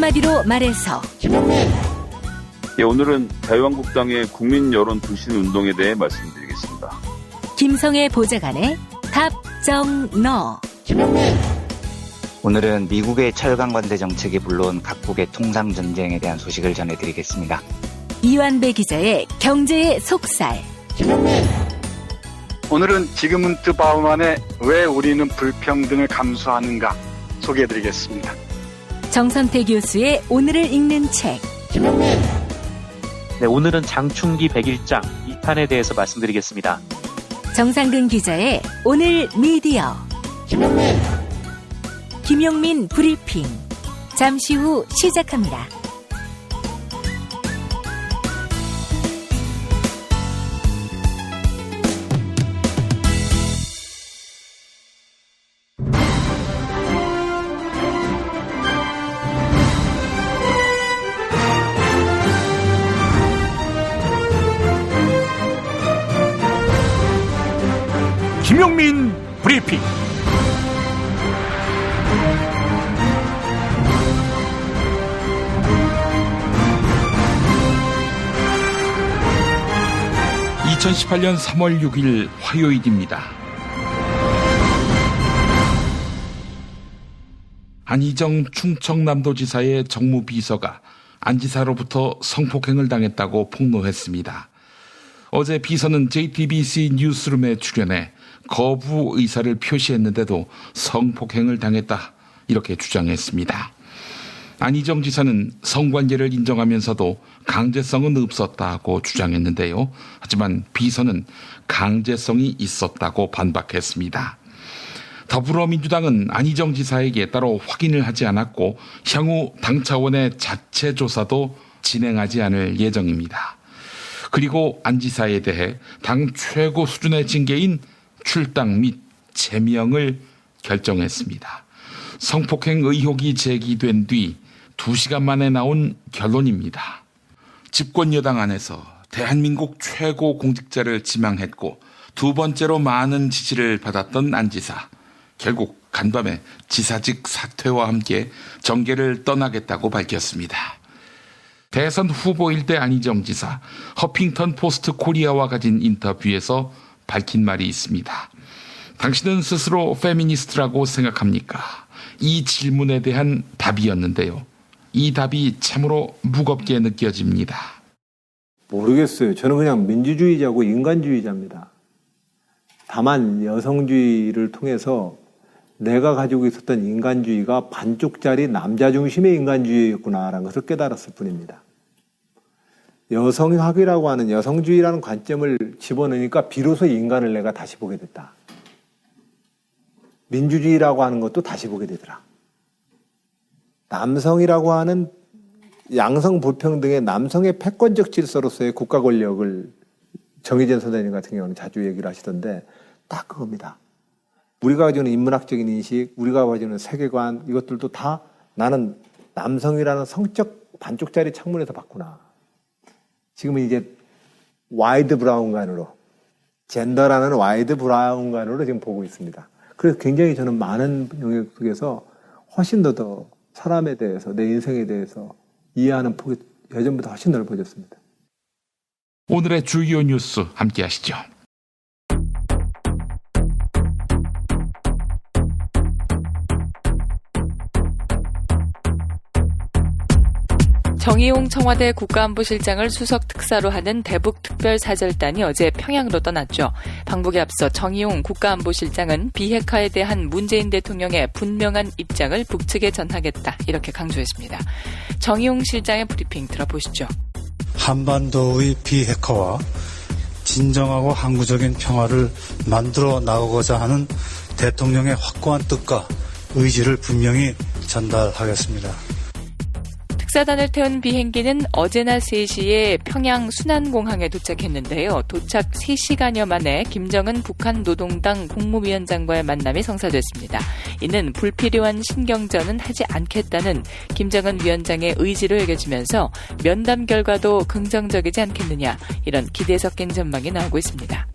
한마디로 말해서 예, 오늘은 자유한국당의 국민 여론 불신 운동에 대해 말씀드리겠습니다. 김성애 보좌관의 답정너. 오늘은 미국의 철강관대 정책이 불러온 각국의 통상 전쟁에 대한 소식을 전해드리겠습니다. 이완배 기자의 경제의 속살. 오늘은 지그문트 바우만의 왜 우리는 불평등을 감수하는가 소개해드리겠습니다. 정선태 교수의 오늘을 읽는 책. 네, 오늘은 장충기 101장 2탄에 대해서 말씀드리겠습니다. 정상근 기자의 오늘 미디어. 김용민 브리핑. 잠시 후 시작합니다. 김용민 브리핑. (2018년 3월 6일) 화요일입니다. 안희정 충청남도지사의 정무비서가 안 지사로부터 성폭행을 당했다고 폭로했습니다. 어제 비서는 JTBC 뉴스룸에 출연해 거부 의사를 표시했는데도 성폭행을 당했다, 이렇게 주장했습니다. 안희정 지사는 성관계를 인정하면서도 강제성은 없었다고 주장했는데요. 하지만 비서는 강제성이 있었다고 반박했습니다. 더불어민주당은 안희정 지사에게 따로 확인을 하지 않았고 향후 당 차원의 자체 조사도 진행하지 않을 예정입니다. 그리고 안 지사에 대해 당 최고 수준의 징계인 출당 및 제명을 결정했습니다. 성폭행 의혹이 제기된 뒤 2시간 만에 나온 결론입니다. 집권 여당 안에서 대한민국 최고 공직자를 지망했고 두 번째로 많은 지지를 받았던 안 지사. 결국 간밤에 지사직 사퇴와 함께 정계를 떠나겠다고 밝혔습니다. 대선 후보일 때 안희정 지사, 허핑턴 포스트 코리아와 가진 인터뷰에서 밝힌 말이 있습니다. 당신은 스스로 페미니스트라고 생각합니까? 이 질문에 대한 답이었는데요. 이 답이 참으로 무겁게 느껴집니다. 모르겠어요. 저는 그냥 민주주의자고 인간주의자입니다. 다만 여성주의를 통해서 내가 가지고 있었던 인간주의가 반쪽짜리 남자 중심의 인간주의였구나라는 것을 깨달았을 뿐입니다. 여성학이라고 하는 여성주의라는 관점을 집어넣으니까 비로소 인간을 내가 다시 보게 됐다. 민주주의라고 하는 것도 다시 보게 되더라. 남성이라고 하는 양성 불평등의 남성의 패권적 질서로서의 국가 권력을 정의진 선생님 같은 경우는 자주 얘기를 하시던데 딱 그겁니다. 우리가 가지고 있는 인문학적인 인식, 우리가 가지고 있는 세계관, 이것들도 다 나는 남성이라는 성적 반쪽짜리 창문에서 봤구나. 지금은 이제 와이드 브라운관으로, 젠더라는 와이드 브라운관으로 지금 보고 있습니다. 그래서 굉장히 저는 많은 영역 속에서 훨씬 더 사람에 대해서, 내 인생에 대해서 이해하는 폭이 예전보다 훨씬 넓어졌습니다. 오늘의 주요 뉴스 함께 하시죠. 정의용 청와대 국가안보실장을 수석 특사로 하는 대북특별사절단이 어제 평양으로 떠났죠. 방북에 앞서 정의용 국가안보실장은 비핵화에 대한 문재인 대통령의 분명한 입장을 북측에 전하겠다, 이렇게 강조했습니다. 정의용 실장의 브리핑 들어보시죠. 한반도의 비핵화와 진정하고 항구적인 평화를 만들어 나가고자 하는 대통령의 확고한 뜻과 의지를 분명히 전달하겠습니다. 특사단을 태운 비행기는 어제나 3시에 평양 순안공항에 도착했는데요. 도착 3시간여 만에 김정은 북한 노동당 국무위원장과의 만남이 성사됐습니다. 이는 불필요한 신경전은 하지 않겠다는 김정은 위원장의 의지를 읽어주면서 면담 결과도 긍정적이지 않겠느냐, 이런 기대 섞인 전망이 나오고 있습니다.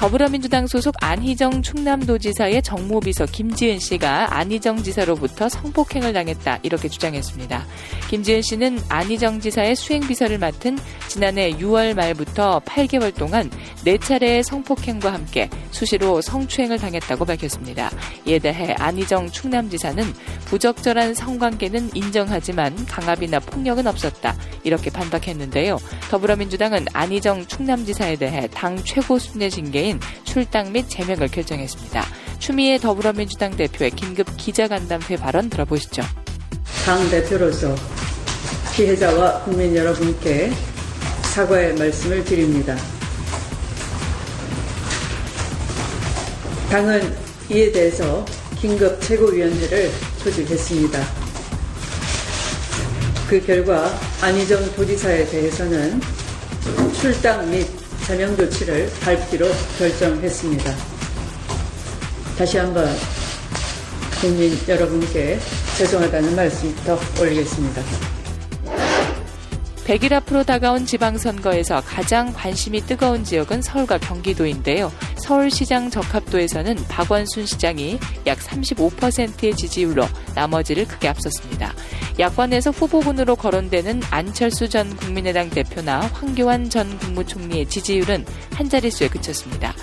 더불어민주당 소속 안희정 충남도지사의 정무비서 김지은 씨가 안희정 지사로부터 성폭행을 당했다 이렇게 주장했습니다. 김지은 씨는 안희정 지사의 수행비서를 맡은 지난해 6월 말부터 8개월 동안 4차례의 성폭행과 함께 수시로 성추행을 당했다고 밝혔습니다. 이에 대해 안희정 충남지사는 부적절한 성관계는 인정하지만 강압이나 폭력은 없었다 이렇게 반박했는데요. 더불어민주당은 안희정 충남지사에 대해 당 최고 수준의 징계인 출당 및 제명을 결정했습니다. 추미애 더불어민주당 대표의 긴급 기자간담회 발언 들어보시죠. 당 대표로서 피해자와 국민 여러분께 사과의 말씀을 드립니다. 당은 이에 대해서 긴급 최고위원회를 조직했습니다. 그 결과 안희정 도지사에 대해서는 출당 및 제명 조치를 밟기로 결정했습니다. 다시 한번 국민 여러분께 죄송하다는 말씀부터 올리겠습니다. 100일 앞으로 다가온 지방선거에서 가장 관심이 뜨거운 지역은 서울과 경기도인데요. 서울시장 적합도에서는 박원순 시장이 약 35%의 지지율로 나머지를 크게 앞섰습니다. 야권에서 후보군으로 거론되는 안철수 전 국민의당 대표나 황교안 전 국무총리의 지지율은 한 자릿수에 그쳤습니다.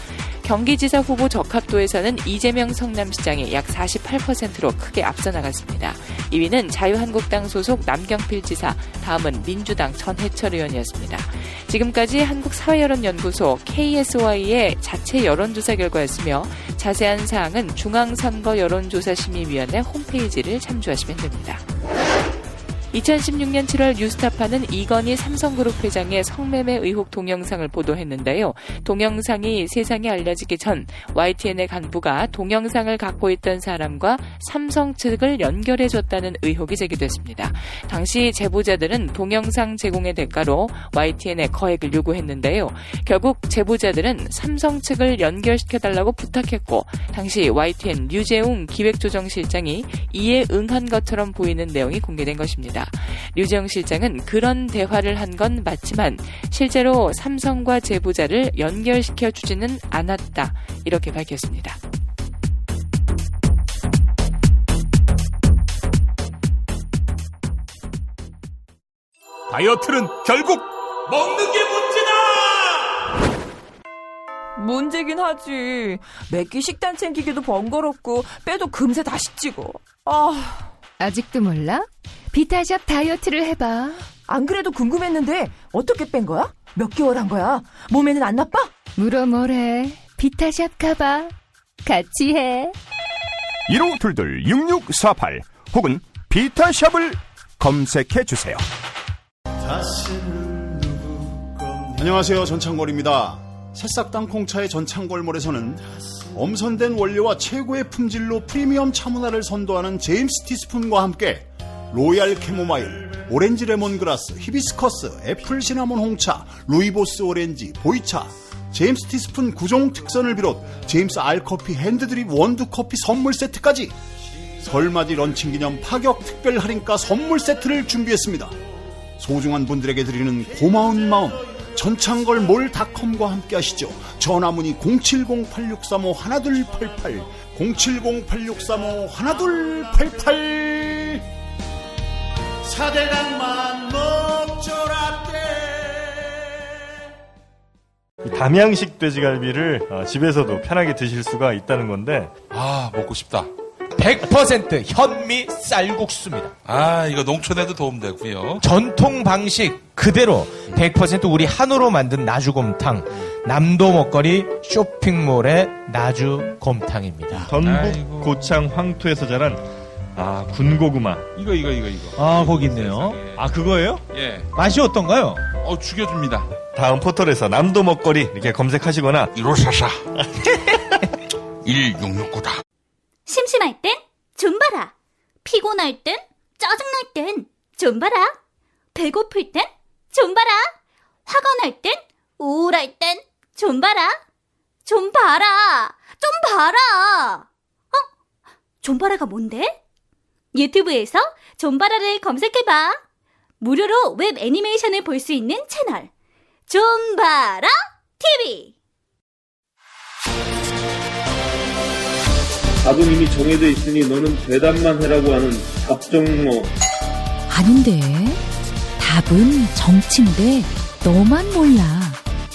경기지사 후보 적합도에서는 이재명 성남시장이 약 48%로 크게 앞서 나갔습니다. 2위는 자유한국당 소속 남경필 지사, 다음은 민주당 전해철 의원이었습니다. 지금까지 한국사회여론연구소 KSY의 자체 여론조사 결과였으며 자세한 사항은 중앙선거여론조사심의위원회 홈페이지를 참조하시면 됩니다. 2016년 7월 뉴스타파는 이건희 삼성그룹 회장의 성매매 의혹 동영상을 보도했는데요. 동영상이 세상에 알려지기 전 YTN의 간부가 동영상을 갖고 있던 사람과 삼성 측을 연결해줬다는 의혹이 제기됐습니다. 당시 제보자들은 동영상 제공의 대가로 YTN에 거액을 요구했는데요. 결국 제보자들은 삼성 측을 연결시켜달라고 부탁했고 당시 YTN 류재웅 기획조정실장이 이에 응한 것처럼 보이는 내용이 공개된 것입니다. 류재용 실장은 그런 대화를 한 건 맞지만 실제로 삼성과 제보자를 연결시켜 주지는 않았다 이렇게 밝혔습니다. 다이어트는 결국 먹는 게 문제다! 문제긴 하지. 매끼 식단 챙기기도 번거롭고 빼도 금세 다시 찌고. 아직도 몰라? 비타샵 다이어트를 해봐. 안 그래도 궁금했는데 어떻게 뺀 거야? 몇 개월 한 거야? 몸에는 안 나빠? 물어 뭐래. 비타샵 가봐. 같이 해. 1522-6648 혹은 비타샵을 검색해주세요. 안녕하세요. 전창걸입니다. 새싹 땅콩차의 전창걸몰에서는 엄선된 원료와 최고의 품질로 프리미엄 차문화를 선도하는 제임스 티스푼과 함께 로얄 캐모마일, 오렌지 레몬그라스, 히비스커스, 애플 시나몬 홍차, 루이보스 오렌지, 보이차, 제임스 티스푼 9종 특선을 비롯 제임스 알커피 핸드드립 원두커피 선물 세트까지 설맞이 런칭 기념 파격 특별 할인가 선물 세트를 준비했습니다. 소중한 분들에게 드리는 고마운 마음 전창걸몰닷컴과 함께 하시죠. 전화문의 070-8635-1288 070-8635-1288 4대강만 먹조라떼. 담양식 돼지갈비를 집에서도 편하게 드실 수가 있다는 건데 먹고 싶다. 100% 현미 쌀국수입니다. 이거 농촌에도 도움되고요. 전통 방식 그대로 100% 우리 한우로 만든 나주곰탕. 남도 먹거리 쇼핑몰의 나주곰탕입니다. 전북 고창 황토에서 자란 군고구마. 이거. 거기 있네요. 그거예요? 예. 맛이 어떤가요? 죽여줍니다. 다음 포털에서 남도 먹거리 이렇게 검색하시거나 1544 1669다. 심심할 땐 좀봐라. 피곤할 땐 짜증날 땐 좀봐라. 배고플 땐 좀봐라. 화가 날 땐 우울할 땐 좀봐라. 좀 봐라. 좀 봐라. 좀봐라가 뭔데? 유튜브에서 좀봐라를 검색해봐. 무료로 웹 애니메이션을 볼 수 있는 채널 좀봐라 TV. 답은 이미 정해져 있으니 너는 대답만 해라고 하는 답정너. 아닌데. 답은 정치인데 너만 몰라.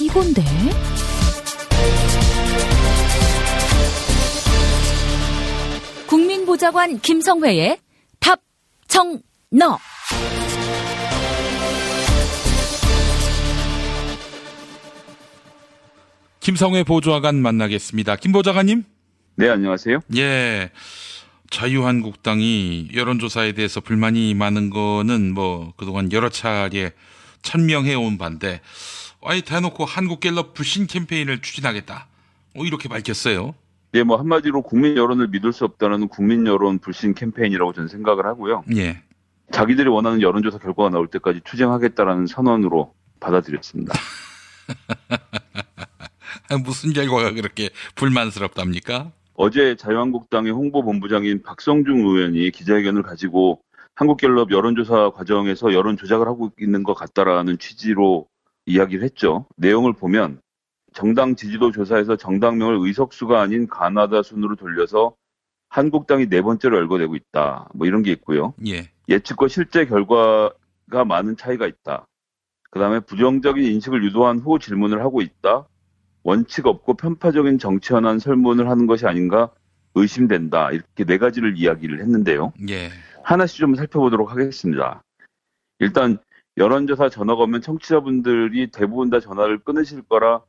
이건데. 국민보좌관 김성회의 답정너. 김성회 보좌관 만나겠습니다. 김 보좌관님? 네, 안녕하세요. 예. 자유한국당이 여론조사에 대해서 불만이 많은 거는 뭐 그동안 여러 차례 천명해온 반대, 아예 대놓고 한국갤럽 불신 캠페인을 추진하겠다. 이렇게 밝혔어요. 네, 뭐 한마디로 국민 여론을 믿을 수 없다는 국민 여론 불신 캠페인이라고 저는 생각을 하고요. 예. 자기들이 원하는 여론조사 결과가 나올 때까지 투쟁하겠다라는 선언으로 받아들였습니다. 무슨 결과가 그렇게 불만스럽답니까? 어제 자유한국당의 홍보본부장인 박성중 의원이 기자회견을 가지고 한국갤럽 여론조사 과정에서 여론 조작을 하고 있는 것 같다라는 취지로 이야기를 했죠. 내용을 보면 정당 지지도 조사에서 정당명을 의석수가 아닌 가나다 순으로 돌려서 한국당이 4번째로 열거되고 있다. 뭐 이런 게 있고요. 예. 예측과 실제 결과가 많은 차이가 있다. 그다음에 부정적인 인식을 유도한 후 질문을 하고 있다. 원칙 없고 편파적인 정치 현안 설문을 하는 것이 아닌가 의심된다. 이렇게 4가지를 이야기를 했는데요. 예. 하나씩 좀 살펴보도록 하겠습니다. 일단 여론조사 전화가 오면 청취자분들이 대부분 다 전화를 끊으실 거라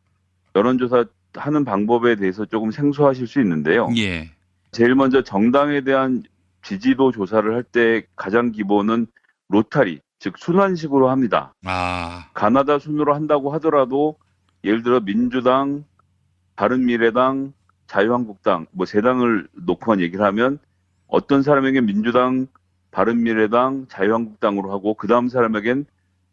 여론조사 하는 방법에 대해서 조금 생소하실 수 있는데요. 예. 제일 먼저 정당에 대한 지지도 조사를 할 때 가장 기본은 로타리, 즉 순환식으로 합니다. 가나다 순으로 한다고 하더라도 예를 들어 민주당, 바른미래당, 자유한국당 뭐 3당을 놓고만 얘기를 하면 어떤 사람에겐 민주당, 바른미래당, 자유한국당으로 하고 그 다음 사람에겐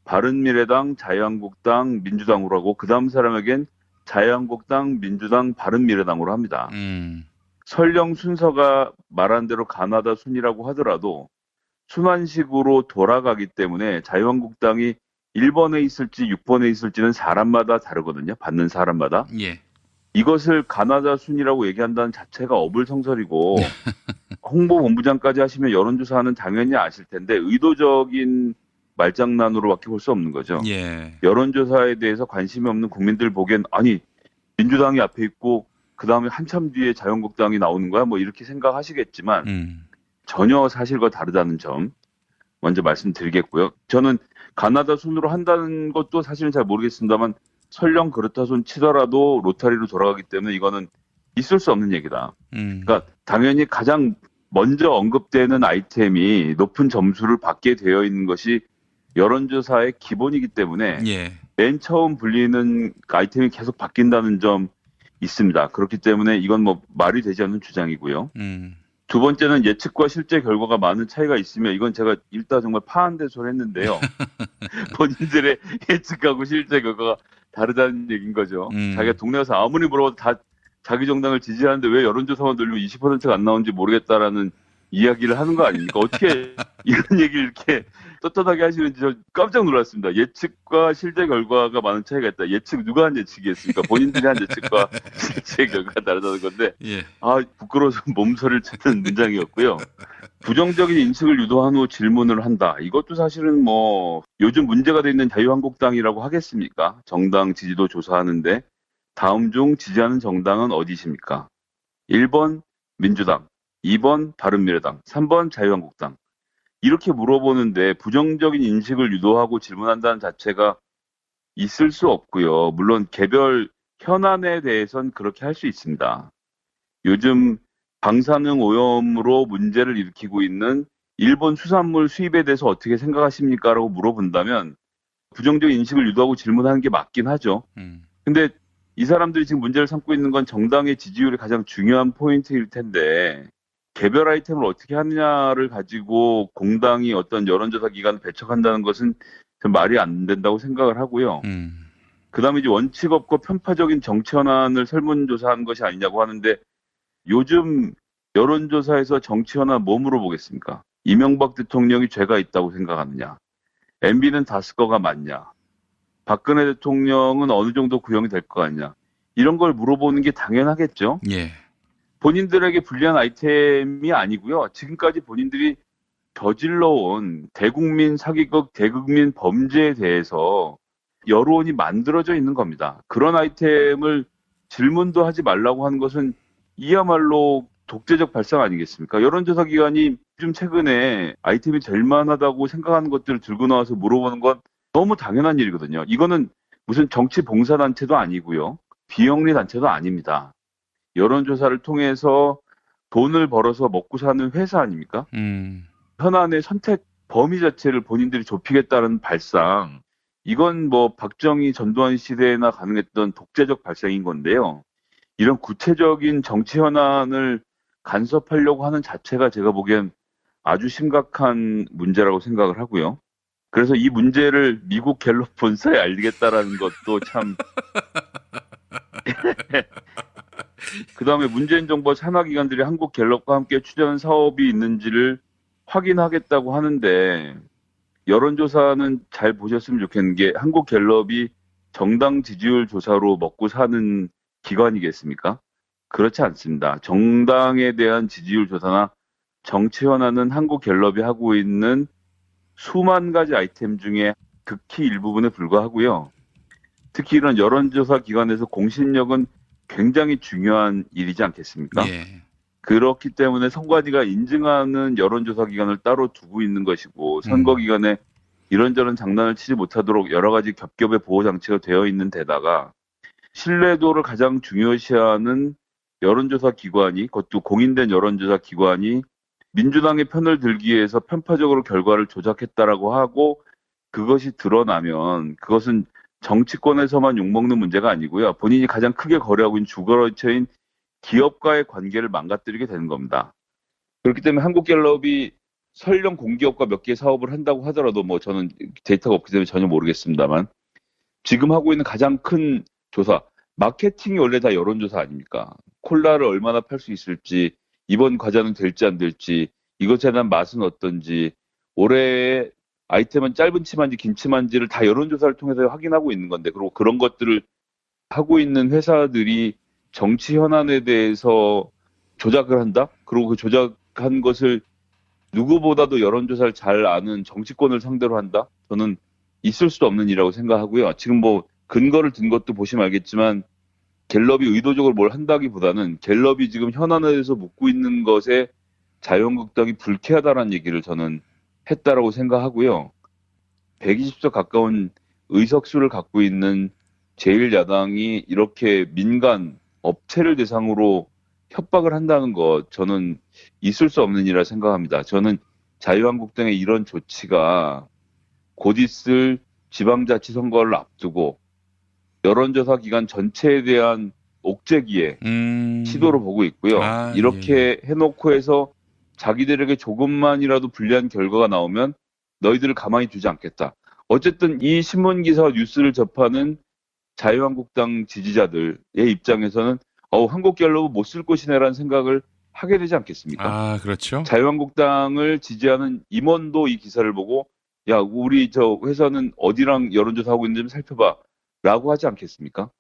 바른미래당, 자유한국당, 민주당으로 하고 그 다음 사람에겐 자유한국당, 민주당, 바른미래당으로 합니다. 설령 순서가 말한 대로 가나다 순이라고 하더라도 순환식으로 돌아가기 때문에 자유한국당이 1번에 있을지 6번에 있을지는 사람마다 다르거든요. 받는 사람마다. 예. 이것을 가나다 순이라고 얘기한다는 자체가 어불성설이고 홍보본부장까지 하시면 여론조사는 당연히 아실 텐데 의도적인 말장난으로밖에 볼 수 없는 거죠. 예. 여론조사에 대해서 관심이 없는 국민들 보기엔 아니 민주당이 앞에 있고 그 다음에 한참 뒤에 자유한국당이 나오는 거야 뭐 이렇게 생각하시겠지만 전혀 사실과 다르다는 점 먼저 말씀드리겠고요. 저는 가나다 순으로 한다는 것도 사실은 잘 모르겠습니다만 설령 그렇다 손 치더라도 로타리로 돌아가기 때문에 이거는 있을 수 없는 얘기다. 그러니까 당연히 가장 먼저 언급되는 아이템이 높은 점수를 받게 되어 있는 것이 여론조사의 기본이기 때문에 예. 맨 처음 불리는 아이템이 계속 바뀐다는 점 있습니다. 그렇기 때문에 이건 뭐 말이 되지 않는 주장이고요. 두 번째는 예측과 실제 결과가 많은 차이가 있으면 이건 제가 읽다 정말 파한대소를 했는데요. 본인들의 예측하고 실제 결과가 다르다는 얘기인 거죠. 자기가 동네 가서 아무리 물어봐도 다 자기 정당을 지지하는데 왜 여론조사만 돌리면 20%가 안 나오는지 모르겠다라는 이야기를 하는 거 아닙니까? 어떻게 이런 얘기를 이렇게 떳떳하게 하시는지 저 깜짝 놀랐습니다. 예측과 실제 결과가 많은 차이가 있다. 예측 누가 한 예측이었습니까? 본인들이 한 예측과 실제 결과가 다르다는 건데 예. 부끄러워서 몸서리를 치는 문장이었고요. 부정적인 인식을 유도한 후 질문을 한다. 이것도 사실은 뭐 요즘 문제가 돼 있는 자유한국당이라고 하겠습니까? 정당 지지도 조사하는데 다음 중 지지하는 정당은 어디십니까? 1번 민주당, 2번 바른미래당, 3번 자유한국당. 이렇게 물어보는데 부정적인 인식을 유도하고 질문한다는 자체가 있을 수 없고요. 물론 개별 현안에 대해서는 그렇게 할 수 있습니다. 요즘 방사능 오염으로 문제를 일으키고 있는 일본 수산물 수입에 대해서 어떻게 생각하십니까? 라고 물어본다면 부정적인 인식을 유도하고 질문하는 게 맞긴 하죠. 근데 이 사람들이 지금 문제를 삼고 있는 건 정당의 지지율이 가장 중요한 포인트일 텐데 개별 아이템을 어떻게 하느냐를 가지고 공당이 어떤 여론조사 기관을 배척한다는 것은 좀 말이 안 된다고 생각을 하고요. 그다음에 이제 원칙 없고 편파적인 정치 현안을 설문조사하는 것이 아니냐고 하는데 요즘 여론조사에서 정치 현안 뭐 물어보겠습니까? 이명박 대통령이 죄가 있다고 생각하느냐? MB는 다 쓸 거가 맞냐? 박근혜 대통령은 어느 정도 구형이 될 거 같냐? 이런 걸 물어보는 게 당연하겠죠? 예. 본인들에게 불리한 아이템이 아니고요. 지금까지 본인들이 저질러온 대국민 사기극, 대국민 범죄에 대해서 여론이 만들어져 있는 겁니다. 그런 아이템을 질문도 하지 말라고 하는 것은 이야말로 독재적 발상 아니겠습니까? 여론조사 기관이 좀 최근에 아이템이 될 만하다고 생각하는 것들을 들고 나와서 물어보는 건 너무 당연한 일이거든요. 이거는 무슨 정치 봉사단체도 아니고요. 비영리 단체도 아닙니다. 여론조사를 통해서 돈을 벌어서 먹고 사는 회사 아닙니까? 현안의 선택 범위 자체를 본인들이 좁히겠다는 발상, 이건 뭐 박정희 전두환 시대에나 가능했던 독재적 발상인 건데요. 이런 구체적인 정치 현안을 간섭하려고 하는 자체가 제가 보기엔 아주 심각한 문제라고 생각을 하고요. 그래서 이 문제를 미국 갤럽 본사에 알리겠다라는 것도 참 그다음에 문재인 정부 산하기관들이 한국 갤럽과 함께 추진하는 사업이 있는지를 확인하겠다고 하는데, 여론조사는 잘 보셨으면 좋겠는 게 한국 갤럽이 정당 지지율 조사로 먹고 사는 기관이겠습니까? 그렇지 않습니다. 정당에 대한 지지율 조사나 정치 현안은 한국 갤럽이 하고 있는 수만 가지 아이템 중에 극히 일부분에 불과하고요. 특히 이런 여론조사 기관에서 공신력은 굉장히 중요한 일이지 않겠습니까? 예. 그렇기 때문에 선관위가 인증하는 여론조사 기관을 따로 두고 있는 것이고, 선거 기간에 이런저런 장난을 치지 못하도록 여러 가지 겹겹의 보호 장치가 되어 있는 데다가 신뢰도를 가장 중요시하는 여론조사 기관이, 그것도 공인된 여론조사 기관이 민주당의 편을 들기 위해서 편파적으로 결과를 조작했다라고 하고 그것이 드러나면 그것은 정치권에서만 욕먹는 문제가 아니고요. 본인이 가장 크게 거래하고 있는 주거래처인 기업과의 관계를 망가뜨리게 되는 겁니다. 그렇기 때문에 한국갤럽이 설령 공기업과 몇 개 사업을 한다고 하더라도 뭐 저는 데이터가 없기 때문에 전혀 모르겠습니다만, 지금 하고 있는 가장 큰 조사, 마케팅이 원래 다 여론조사 아닙니까? 콜라를 얼마나 팔 수 있을지, 이번 과자는 될지 안 될지, 이것에 대한 맛은 어떤지, 올해의 아이템은 짧은 치마인지 긴 치마인지를 다 여론조사를 통해서 확인하고 있는 건데, 그리고 그런 것들을 하고 있는 회사들이 정치 현안에 대해서 조작을 한다? 그리고 그 조작한 것을 누구보다도 여론조사를 잘 아는 정치권을 상대로 한다? 저는 있을 수도 없는 일이라고 생각하고요. 지금 뭐 근거를 든 것도 보시면 알겠지만 갤럽이 의도적으로 뭘 한다기보다는 갤럽이 지금 현안에 대해서 묻고 있는 것에 자유한국당이 불쾌하다라는 얘기를 저는 했다라고 생각하고요. 120석 가까운 의석수를 갖고 있는 제1야당이 이렇게 민간 업체를 대상으로 협박을 한다는 것, 저는 있을 수 없는 일이라 생각합니다. 저는 자유한국당의 이런 조치가 곧 있을 지방자치선거를 앞두고 여론조사 기관 전체에 대한 옥죄기에 시도로 보고 있고요. 이렇게 해놓고 해서 자기들에게 조금만이라도 불리한 결과가 나오면 너희들을 가만히 두지 않겠다. 어쨌든 이 신문기사와 뉴스를 접하는 자유한국당 지지자들의 입장에서는 한국갤럽은 못 쓸 것이네라는 생각을 하게 되지 않겠습니까? 그렇죠. 자유한국당을 지지하는 임원도 이 기사를 보고 야, 우리 저 회사는 어디랑 여론조사하고 있는지 좀 살펴봐 라고 하지 않겠습니까?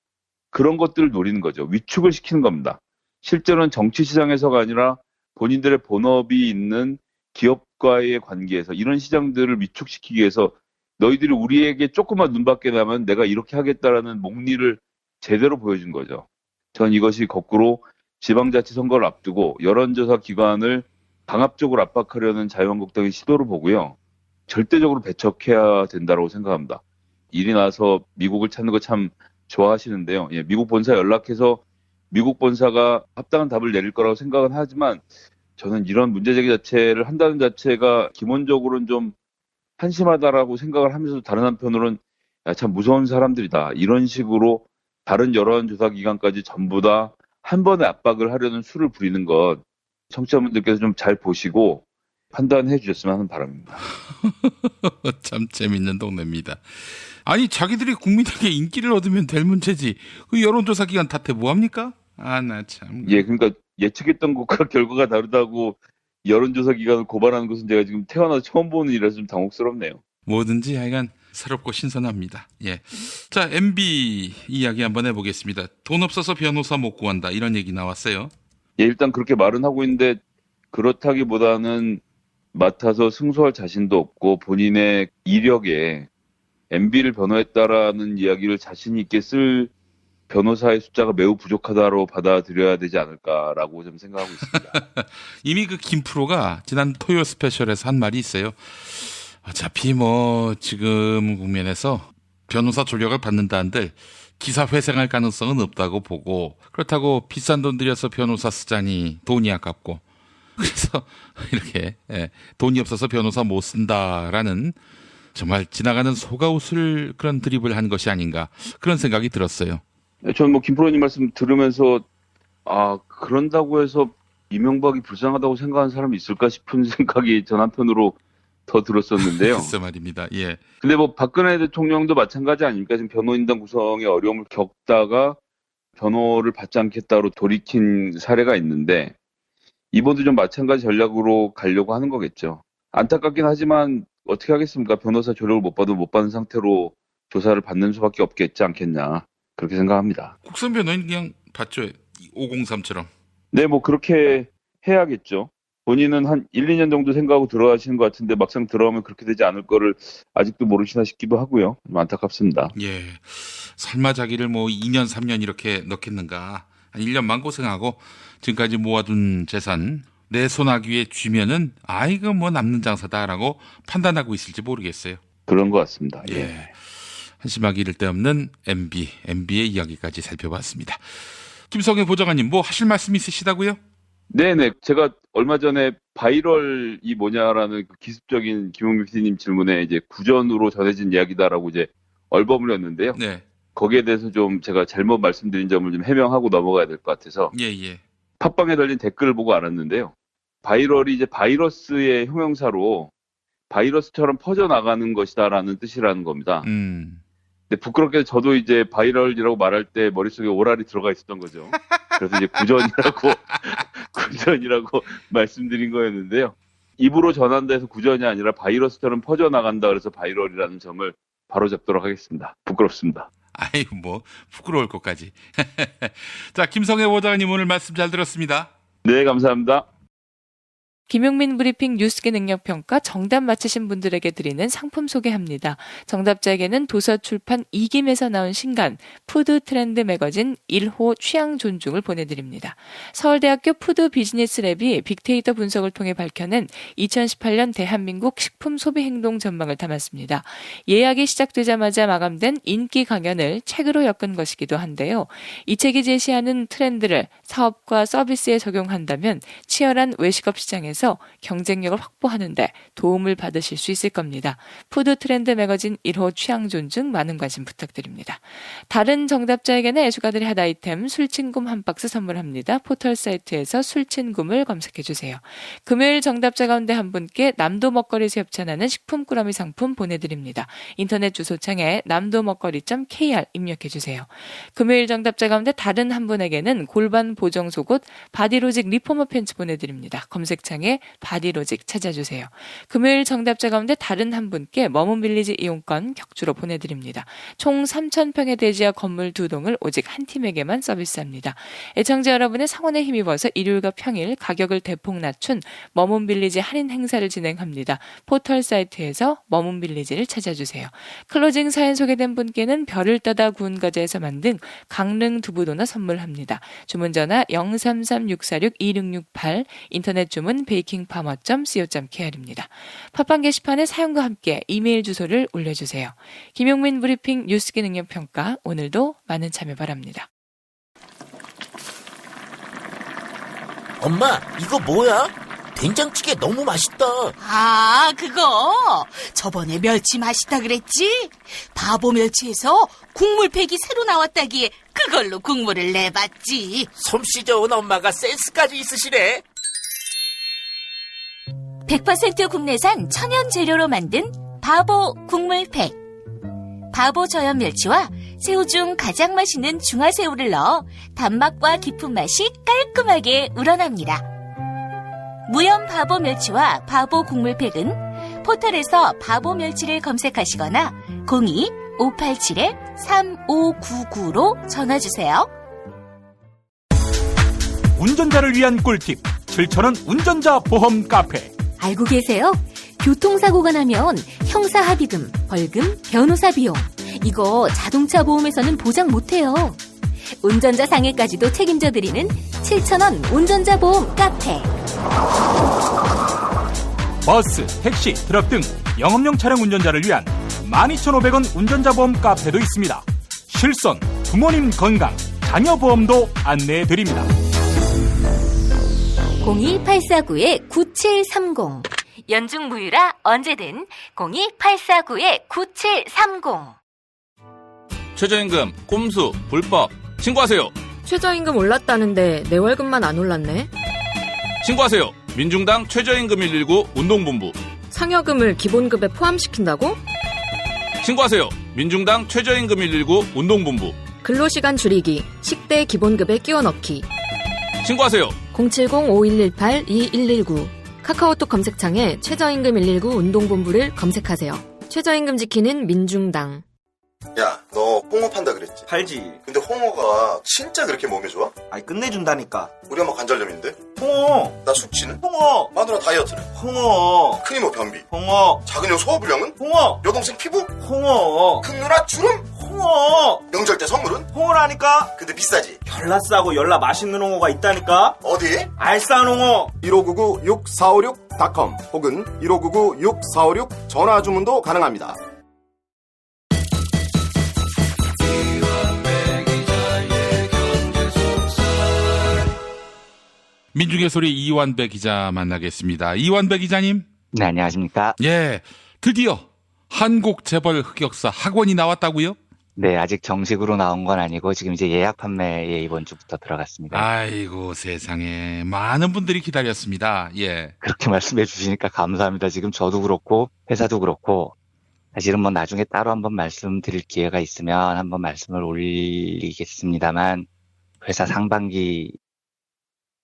그런 것들을 노리는 거죠. 위축을 시키는 겁니다. 실제로는 정치시장에서가 아니라 본인들의 본업이 있는 기업과의 관계에서 이런 시장들을 위축시키기 위해서 너희들이 우리에게 조금만 눈밖에 나면 내가 이렇게 하겠다라는 목리를 제대로 보여준 거죠. 전 이것이 거꾸로 지방자치 선거를 앞두고 여론조사 기관을 강압적으로 압박하려는 자유한국당의 시도를 보고요. 절대적으로 배척해야 된다고 생각합니다. 일이 나서 미국을 찾는 거 참 좋아하시는데요. 예, 미국 본사 연락해서 미국 본사가 합당한 답을 내릴 거라고 생각은 하지만 저는 이런 문제제기 자체를 한다는 자체가 기본적으로는 좀 한심하다라고 생각을 하면서도 다른 한편으로는 참 무서운 사람들이다. 이런 식으로 다른 여론조사 기관까지 전부 다 한 번에 압박을 하려는 수를 부리는 것 청취자분들께서 좀 잘 보시고 판단해 주셨으면 하는 바람입니다. 참 재밌는 동네입니다. 아니 자기들이 국민에게 인기를 얻으면 될 문제지 그 여론조사 기관 탓해 뭐합니까? 나 참. 예, 그러니까 예측했던 것과 결과가 다르다고 여론조사 기관을 고발하는 것은 제가 지금 태어나서 처음 보는 일이라서 좀 당혹스럽네요. 뭐든지 하여간 새롭고 신선합니다. 예. 자, MB 이야기 한번 해보겠습니다. 돈 없어서 변호사 못 구한다 이런 얘기 나왔어요. 예, 일단 그렇게 말은 하고 있는데 그렇다기보다는 맡아서 승소할 자신도 없고 본인의 이력에 MB를 변호했다라는 이야기를 자신 있게 쓸 변호사의 숫자가 매우 부족하다로 받아들여야 되지 않을까라고 좀 생각하고 있습니다. 이미 그 김프로가 지난 토요 스페셜에서 한 말이 있어요. 어차피 뭐 지금 국면에서 변호사 조력을 받는다 한들 기사 회생할 가능성은 없다고 보고, 그렇다고 비싼 돈 들여서 변호사 쓰자니 돈이 아깝고, 그래서 이렇게 돈이 없어서 변호사 못 쓴다라는 정말 지나가는 속아웃을 그런 드립을 한 것이 아닌가, 그런 생각이 들었어요. 저는 뭐 김프로님 말씀 들으면서 그런다고 해서 이명박이 불쌍하다고 생각하는 사람이 있을까 싶은 생각이 전 한편으로 더 들었었는데요. 글쎄 말입니다. 예. 근데 뭐 박근혜 대통령도 마찬가지 아닙니까? 지금 변호인단 구성의 어려움을 겪다가 변호를 받지 않겠다로 돌이킨 사례가 있는데, 이번도 좀 마찬가지 전략으로 가려고 하는 거겠죠. 안타깝긴 하지만 어떻게 하겠습니까? 변호사 조력을 못 받은 상태로 조사를 받는 수밖에 없겠지 않겠냐, 그렇게 생각합니다. 국선 변호인 그냥 받죠. 503처럼. 네, 뭐 그렇게 해야겠죠. 본인은 한 1, 2년 정도 생각하고 들어가시는 것 같은데 막상 들어가면 그렇게 되지 않을 거를 아직도 모르시나 싶기도 하고요. 좀 안타깝습니다. 예. 설마 자기를 뭐 2년, 3년 이렇게 넣겠는가. 한 1년만 고생하고 지금까지 모아둔 재산 내 손아귀에 쥐면은 이거 뭐 남는 장사다라고 판단하고 있을지 모르겠어요. 그런 것 같습니다. 예. 한심하기 이를 데 없는 MB의 이야기까지 살펴봤습니다. 김성애 보좌관님, 뭐 하실 말씀 있으시다고요? 네네. 제가 얼마 전에 바이럴이 뭐냐라는 그 기습적인 김용민 PD님 질문에 이제 구전으로 전해진 이야기다라고 이제 얼버무렸는데요. 네. 거기에 대해서 좀 제가 잘못 말씀드린 점을 좀 해명하고 넘어가야 될 것 같아서. 예. 팟빵에 달린 댓글을 보고 알았는데요. 바이럴이 이제 바이러스의 형용사로 바이러스처럼 퍼져나가는 것이다라는 뜻이라는 겁니다. 근데 부끄럽게 저도 이제 바이럴이라고 말할 때 머릿속에 오랄이 들어가 있었던 거죠. 그래서 이제 구전이라고 말씀드린 거였는데요. 입으로 전한다 해서 구전이 아니라 바이러스처럼 퍼져나간다 그래서 바이럴이라는 점을 바로잡도록 하겠습니다. 부끄럽습니다. 아이고 뭐 부끄러울 것까지. 자, 김성애 보좌관님 오늘 말씀 잘 들었습니다. 네, 감사합니다. 김용민 브리핑 뉴스계 능력평가 정답 맞히신 분들에게 드리는 상품 소개합니다. 정답자에게는 도서출판 이김에서 나온 신간 푸드 트렌드 매거진 1호 취향 존중을 보내드립니다. 서울대학교 푸드 비즈니스 랩이 빅데이터 분석을 통해 밝혀낸 2018년 대한민국 식품 소비 행동 전망을 담았습니다. 예약이 시작되자마자 마감된 인기 강연을 책으로 엮은 것이기도 한데요. 이 책이 제시하는 트렌드를 사업과 서비스에 적용한다면 치열한 외식업 시장에서 경쟁력을 확보하는 데 도움을 받으실 수 있을 겁니다. 푸드 트렌드 매거진 1호 취향 존중 많은 관심 부탁드립니다. 다른 정답자에게는 애주가들의 핫 아이템 술친굼 한 박스 선물합니다. 포털 사이트에서 술친굼을 검색해주세요. 금요일 정답자 가운데 한 분께 남도 먹거리에서 협찬하는 식품 꾸러미 상품 보내드립니다. 인터넷 주소창에 남도먹거리.kr 입력해주세요. 금요일 정답자 가운데 다른 한 분에게는 골반 보정 속옷 바디로직 리포머 팬츠 보내드립니다. 검색창에 바디로직 찾아주세요. 금요일 정답자 가운데 다른 한 분께 머문빌리지 이용권 격주로 보내드립니다. 총 3,000평의 대지와 건물 2동을 오직 한 팀에게만 서비스합니다. 애청자 여러분의 성원에 힘입어서 일요일과 평일 가격을 대폭 낮춘 머문빌리지 할인 행사를 진행합니다. 포털 사이트에서 머문빌리지를 찾아주세요. 클로징 사연 소개된 분께는 별을 따다 구운 과자에서 만든 강릉 두부도넛 선물합니다. 주문 전화 033-646-2668 인터넷 주문 베이킹파머.co.kr입니다. 팟빵 게시판에 사연과 함께 이메일 주소를 올려주세요. 김용민 브리핑 뉴스계 능력평가 오늘도 많은 참여 바랍니다. 엄마, 이거 뭐야? 된장찌개 너무 맛있다. 그거 저번에 멸치 맛있다 그랬지? 바보 멸치에서 국물팩이 새로 나왔다기에 그걸로 국물을 내봤지. 솜씨 좋은 엄마가 센스까지 있으시네. 100% 국내산 천연 재료로 만든 바보 국물팩. 바보 저염 멸치와 새우 중 가장 맛있는 중화새우를 넣어 단맛과 깊은 맛이 깔끔하게 우러납니다. 무염 바보 멸치와 바보 국물팩은 포털에서 바보 멸치를 검색하시거나 02-587-3599로 전화주세요. 운전자를 위한 꿀팁 7,000원 운전자 보험 카페. 알고 계세요? 교통사고가 나면 형사합의금, 벌금, 변호사 비용. 이거 자동차 보험에서는 보장 못해요. 운전자 상해까지도 책임져드리는 7,000원 운전자 보험 카페. 버스, 택시, 트럭 등 영업용 차량 운전자를 위한 12,500원 운전자 보험 카페도 있습니다. 실손, 부모님 건강, 자녀 보험도 안내해드립니다. 02849-9730. 연중 무휴라 언제든 02849-9730. 최저임금, 꼼수, 불법. 신고하세요. 최저임금 올랐다는데 내 월급만 안 올랐네. 신고하세요. 민중당 최저임금 119 운동본부. 상여금을 기본급에 포함시킨다고? 신고하세요. 민중당 최저임금 119 운동본부. 근로시간 줄이기, 식대 기본급에 끼워 넣기. 신고하세요. 070-5118-2119. 카카오톡 검색창에 최저임금 119 운동본부를 검색하세요. 최저임금 지키는 민중당. 야, 너 홍어 판다 그랬지? 팔지. 근데 홍어가 진짜 그렇게 몸에 좋아? 아니 끝내준다니까. 우리 엄마 관절염인데? 홍어. 나 숙취는? 홍어. 마누라 다이어트는? 홍어. 큰이 뭐 변비? 홍어. 작은 형 소화불량은? 홍어. 여동생 피부? 홍어. 큰 누나 주름? 홍어. 명절 때 선물은? 홍어라니까. 근데 비싸지? 열라 싸고 열라 맛있는 홍어가 있다니까. 어디? 알싸한 홍어. 1599-6456.com 혹은 1599-6456 전화 주문도 가능합니다. 민중의 소리 이완배 기자 만나겠습니다. 이완배 기자님. 네, 안녕하십니까. 예, 드디어 한국 재벌 흑역사 학원이 나왔다고요? 네, 아직 정식으로 나온 건 아니고 지금 이제 예약 판매에 이번 주부터 들어갔습니다. 아이고 세상에 많은 분들이 기다렸습니다. 예. 그렇게 말씀해 주시니까 감사합니다. 지금 저도 그렇고 회사도 그렇고 사실은 뭐 나중에 따로 한번 말씀드릴 기회가 있으면 한번 말씀을 올리겠습니다만 회사 상반기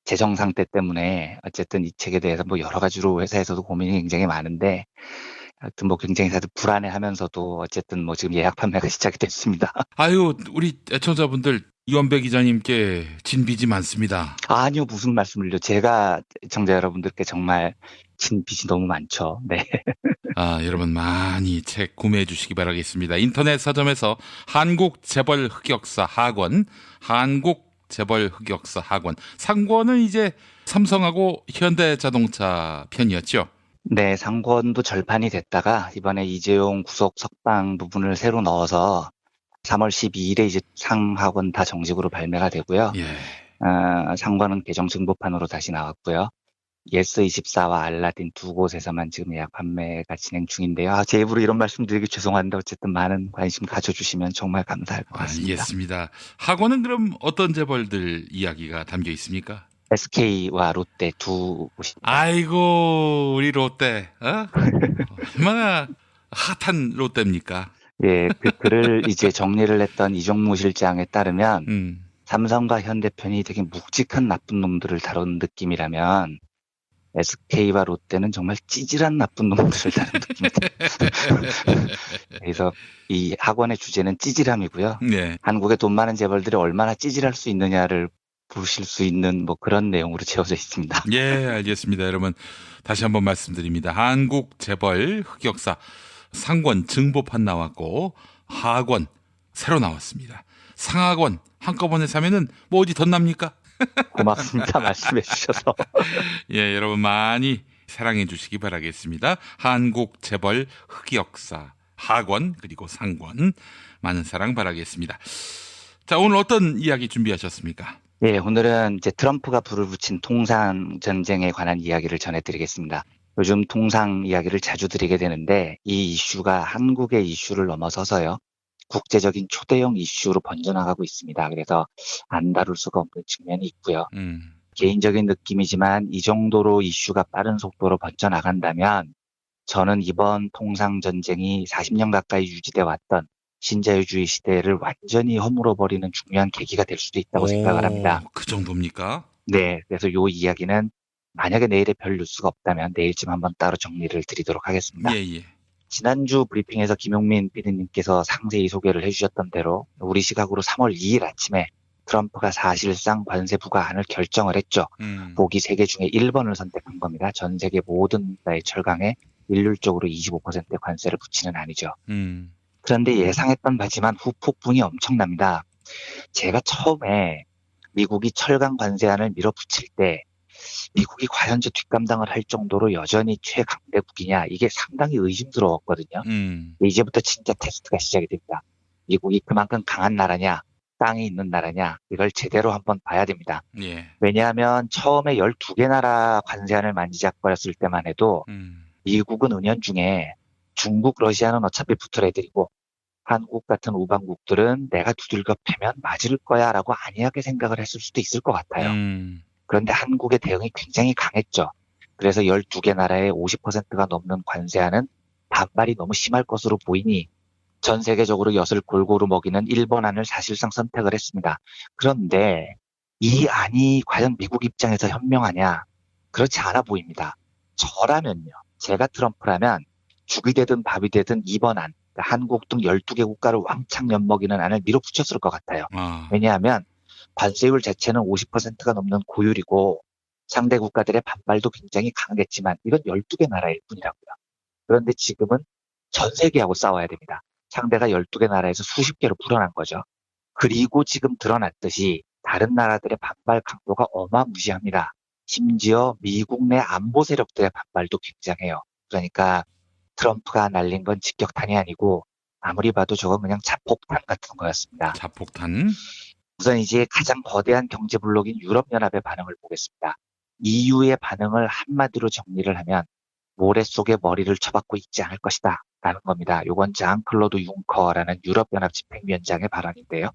재정 상태 때문에 어쨌든 이 책에 대해서 뭐 여러 가지로 회사에서도 고민이 굉장히 많은데 하여튼 뭐 굉장히 다들 불안해하면서도 어쨌든 뭐 지금 예약 판매가 시작이 됐습니다. 아유, 우리 애청자분들 이완배 기자님께 진 빚이 많습니다. 아니요, 무슨 말씀을요. 제가 애청자 여러분들께 정말 진 빚이 너무 많죠. 네. 아, 여러분 많이 책 구매해 주시기 바라겠습니다. 인터넷 서점에서 한국 재벌 흑역사 학원, 한국 재벌 흑역사 학원. 상권은 이제 삼성하고 현대자동차 편이었죠. 네, 상권도 절판이 됐다가 이번에 이재용 구속 석방 부분을 새로 넣어서 3월 12일에 이제 상학원 다 정식으로 발매가 되고요. 예. 상권은 개정 증보판으로 다시 나왔고요. 예스24와 알라딘 두 곳에서만 지금 예약 판매가 진행 중인데요. 제 입으로 이런 말씀 드리기 죄송한데 어쨌든 많은 관심 가져주시면 정말 감사할 것 같습니다. 알겠습니다. 학원은 그럼 어떤 재벌들 이야기가 담겨 있습니까? SK와 롯데 두 곳입니다. 아이고, 우리 롯데, 얼마나 핫한 롯데입니까? 예, 그 글을 이제 정리를 했던 이종무 실장에 따르면 삼성과 현대편이 되게 묵직한 나쁜 놈들을 다룬 느낌이라면 SK와 롯데는 정말 찌질한 나쁜 놈들을 다룬 느낌입니다. 그래서 이 학원의 주제는 찌질함이고요. 네. 한국의 돈 많은 재벌들이 얼마나 찌질할 수 있느냐를 보실 수 있는 뭐 그런 내용으로 채워져 있습니다. 예, 알겠습니다. 여러분 다시 한번 말씀드립니다. 한국 재벌 흑역사 상권 증보판 나왔고 하권 새로 나왔습니다. 상하권 한꺼번에 사면은 뭐 어디 덧납니까? 고맙습니다. 말씀해 주셔서. 예, 여러분 많이 사랑해 주시기 바라겠습니다. 한국 재벌 흑역사 하권 그리고 상권 많은 사랑 바라겠습니다. 자, 오늘 어떤 이야기 준비하셨습니까? 예, 오늘은 이제 트럼프가 불을 붙인 통상 전쟁에 관한 이야기를 전해드리겠습니다. 요즘 통상 이야기를 자주 드리게 되는데 이 이슈가 한국의 이슈를 넘어서서요. 국제적인 초대형 이슈로 번져나가고 있습니다. 그래서 안 다룰 수가 없는 측면이 있고요. 개인적인 느낌이지만 이 정도로 이슈가 빠른 속도로 번져나간다면 저는 이번 통상 전쟁이 40년 가까이 유지돼 왔던 신자유주의 시대를 완전히 허물어버리는 중요한 계기가 될 수도 있다고 생각을 합니다. 그 정도입니까? 네, 그래서 요 이야기는 만약에 내일에 별 뉴스가 없다면 내일쯤 한번 따로 정리를 드리도록 하겠습니다. 예. 지난주 브리핑에서 김용민 PD님께서 상세히 소개를 해주셨던 대로 우리 시각으로 3월 2일 아침에 트럼프가 사실상 관세 부과안을 결정을 했죠. 보기 3개 중에 1번을 선택한 겁니다. 전 세계 모든 나라의 철강에 일률적으로 25%의 관세를 붙이는 안이죠. 그런데 예상했던 바지만 후폭풍이 엄청납니다. 제가 처음에 미국이 철강 관세안을 밀어붙일 때 미국이 과연 저 뒷감당을 할 정도로 여전히 최강대국이냐 이게 상당히 의심스러웠거든요. 이제부터 진짜 테스트가 시작이 됩니다. 미국이 그만큼 강한 나라냐 땅이 있는 나라냐 이걸 제대로 한번 봐야 됩니다. 예. 왜냐하면 처음에 12개 나라 관세안을 만지작거렸을 때만 해도 미국은 은연중에 중국, 러시아는 어차피 붙을 애들이고 한국 같은 우방국들은 내가 두들겨 패면 맞을 거야 라고 안이하게 생각을 했을 수도 있을 것 같아요. 그런데 한국의 대응이 굉장히 강했죠. 그래서 12개 나라의 50%가 넘는 관세안은 반발이 너무 심할 것으로 보이니 전 세계적으로 엿을 골고루 먹이는 1번 안을 사실상 선택을 했습니다. 그런데 이 안이 과연 미국 입장에서 현명하냐? 그렇지 않아 보입니다. 저라면요. 제가 트럼프라면 죽이 되든 밥이 되든 2번 안, 그러니까 한국 등 12개 국가를 왕창 엿먹이는 안을 밀어붙였을 것 같아요. 왜냐하면 관세율 자체는 50%가 넘는 고율이고 상대 국가들의 반발도 굉장히 강하겠지만 이건 12개 나라일 뿐이라고요. 그런데 지금은 전 세계하고 싸워야 됩니다. 상대가 12개 나라에서 수십 개로 불어난 거죠. 그리고 지금 드러났듯이 다른 나라들의 반발 강도가 어마무시합니다. 심지어 미국 내 안보 세력들의 반발도 굉장해요. 그러니까 트럼프가 날린 건 직격탄이 아니고 아무리 봐도 저건 그냥 자폭탄 같은 거였습니다. 자폭탄? 우선 이제 가장 거대한 경제 블록인 유럽연합의 반응을 보겠습니다. EU의 반응을 한마디로 정리를 하면 모래 속에 머리를 쳐박고 있지 않을 것이다 라는 겁니다. 이건 장클로드 융커라는 유럽연합 집행위원장의 발언인데요.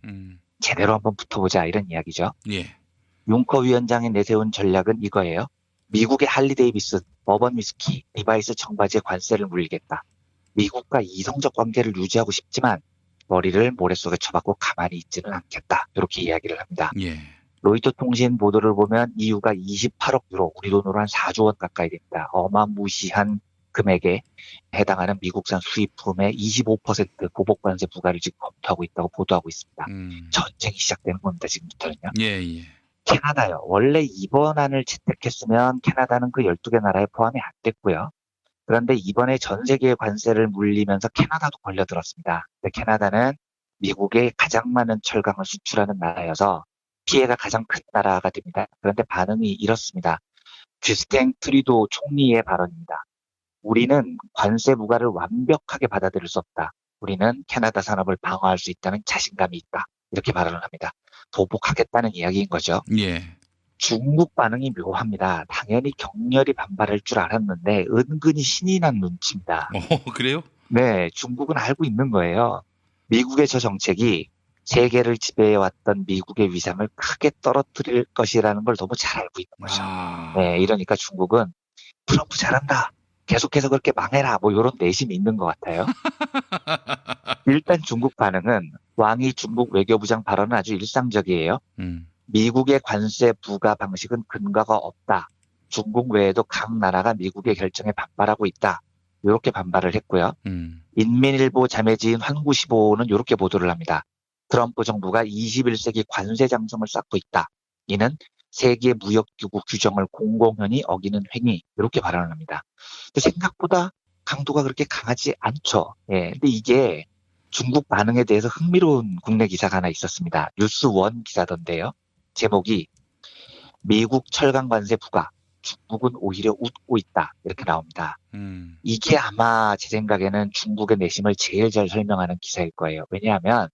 제대로 한번 붙어보자 이런 이야기죠. 예. 융커 위원장이 내세운 전략은 이거예요. 미국의 할리 데이비슨, 버번 위스키, 리바이스 청바지에 관세를 물리겠다. 미국과 이성적 관계를 유지하고 싶지만 머리를 모래 속에 쳐박고 가만히 있지는 않겠다. 이렇게 이야기를 합니다. 예. 로이터 통신 보도를 보면 EU가 28억 유로, 우리 돈으로 한 4조 원 가까이 됩니다. 어마무시한 금액에 해당하는 미국산 수입품의 25% 보복관세 부과를 지금 검토하고 있다고 보도하고 있습니다. 전쟁이 시작되는 겁니다. 지금부터는요. 예. 캐나다요. 원래 이번 안을 채택했으면 캐나다는 그 12개 나라에 포함이 안 됐고요. 그런데 이번에 전 세계의 관세를 물리면서 캐나다도 걸려들었습니다. 근데 캐나다는 미국에 가장 많은 철강을 수출하는 나라여서 피해가 가장 큰 나라가 됩니다. 그런데 반응이 이렇습니다. 쥐스탱 트리도 총리의 발언입니다. 우리는 관세 부과를 완벽하게 받아들일 수 없다. 우리는 캐나다 산업을 방어할 수 있다는 자신감이 있다. 이렇게 발언을 합니다. 보복하겠다는 이야기인 거죠. 예. 중국 반응이 묘합니다. 당연히 격렬히 반발할 줄 알았는데 은근히 신이 난 눈치입니다. 그래요? 네, 중국은 알고 있는 거예요. 미국의 저 정책이 세계를 지배해왔던 미국의 위상을 크게 떨어뜨릴 것이라는 걸 너무 잘 알고 있는 거죠. 네, 이러니까 중국은 트럼프 잘한다. 계속해서 그렇게 망해라. 뭐 이런 내심이 있는 것 같아요. 일단 중국 반응은 왕이 중국 외교부장 발언은 아주 일상적이에요. 미국의 관세 부과 방식은 근거가 없다. 중국 외에도 각 나라가 미국의 결정에 반발하고 있다. 이렇게 반발을 했고요. 인민일보 자매지인 환구시보는 이렇게 보도를 합니다. 트럼프 정부가 21세기 관세 장성을 쌓고 있다. 이는 세계 무역기구 규정을 공공연히 어기는 행위. 이렇게 발언을 합니다. 근데 생각보다 강도가 그렇게 강하지 않죠. 예. 근데 이게 중국 반응에 대해서 흥미로운 국내 기사가 하나 있었습니다. 뉴스원 기사던데요. 제목이 미국 철강 관세 부과, 중국은 오히려 웃고 있다. 이렇게 나옵니다. 이게 아마 제 생각에는 중국의 내심을 제일 잘 설명하는 기사일 거예요. 왜냐하면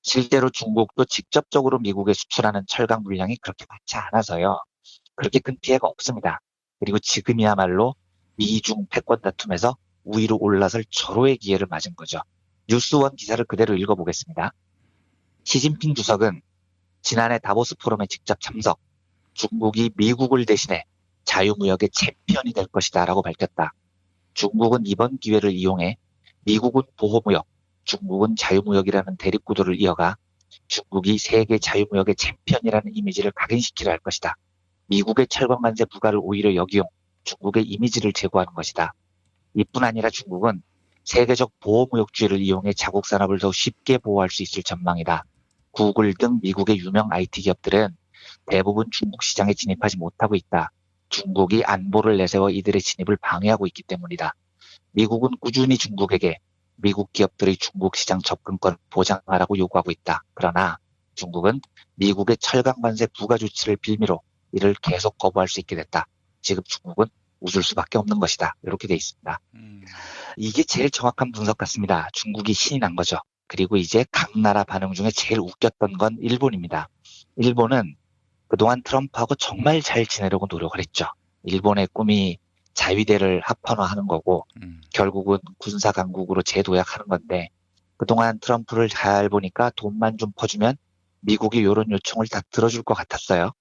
실제로 중국도 직접적으로 미국에 수출하는 철강 물량이 그렇게 많지 않아서요. 그렇게 큰 피해가 없습니다. 그리고 지금이야말로 미중 패권 다툼에서 우위로 올라설 절호의 기회를 맞은 거죠. 뉴스원 기사를 그대로 읽어보겠습니다. 시진핑 주석은 지난해 다보스 포럼에 직접 참석, 중국이 미국을 대신해 자유무역의 챔피언이 될 것이다 라고 밝혔다. 중국은 이번 기회를 이용해 미국은 보호무역, 중국은 자유무역이라는 대립구도를 이어가 중국이 세계 자유무역의 챔피언이라는 이미지를 각인시키려 할 것이다. 미국의 철강 관세 부과를 오히려 역이용, 중국의 이미지를 제고하는 것이다. 이뿐 아니라 중국은 세계적 보호무역주의를 이용해 자국 산업을 더 쉽게 보호할 수 있을 전망이다. 구글 등 미국의 유명 IT 기업들은 대부분 중국 시장에 진입하지 못하고 있다. 중국이 안보를 내세워 이들의 진입을 방해하고 있기 때문이다. 미국은 꾸준히 중국에게 미국 기업들의 중국 시장 접근권을 보장하라고 요구하고 있다. 그러나 중국은 미국의 철강 관세 부과 조치를 빌미로 이를 계속 거부할 수 있게 됐다. 지금 중국은 웃을 수밖에 없는 것이다. 이렇게 돼 있습니다. 이게 제일 정확한 분석 같습니다. 중국이 신이 난 거죠. 그리고 이제 각 나라 반응 중에 제일 웃겼던 건 일본입니다. 일본은 그동안 트럼프하고 정말 잘 지내려고 노력을 했죠. 일본의 꿈이 자위대를 합헌화하는 거고 결국은 군사 강국으로 재도약하는 건데 그동안 트럼프를 잘 보니까 돈만 좀 퍼주면 미국이 이런 요청을 다 들어줄 것 같았어요.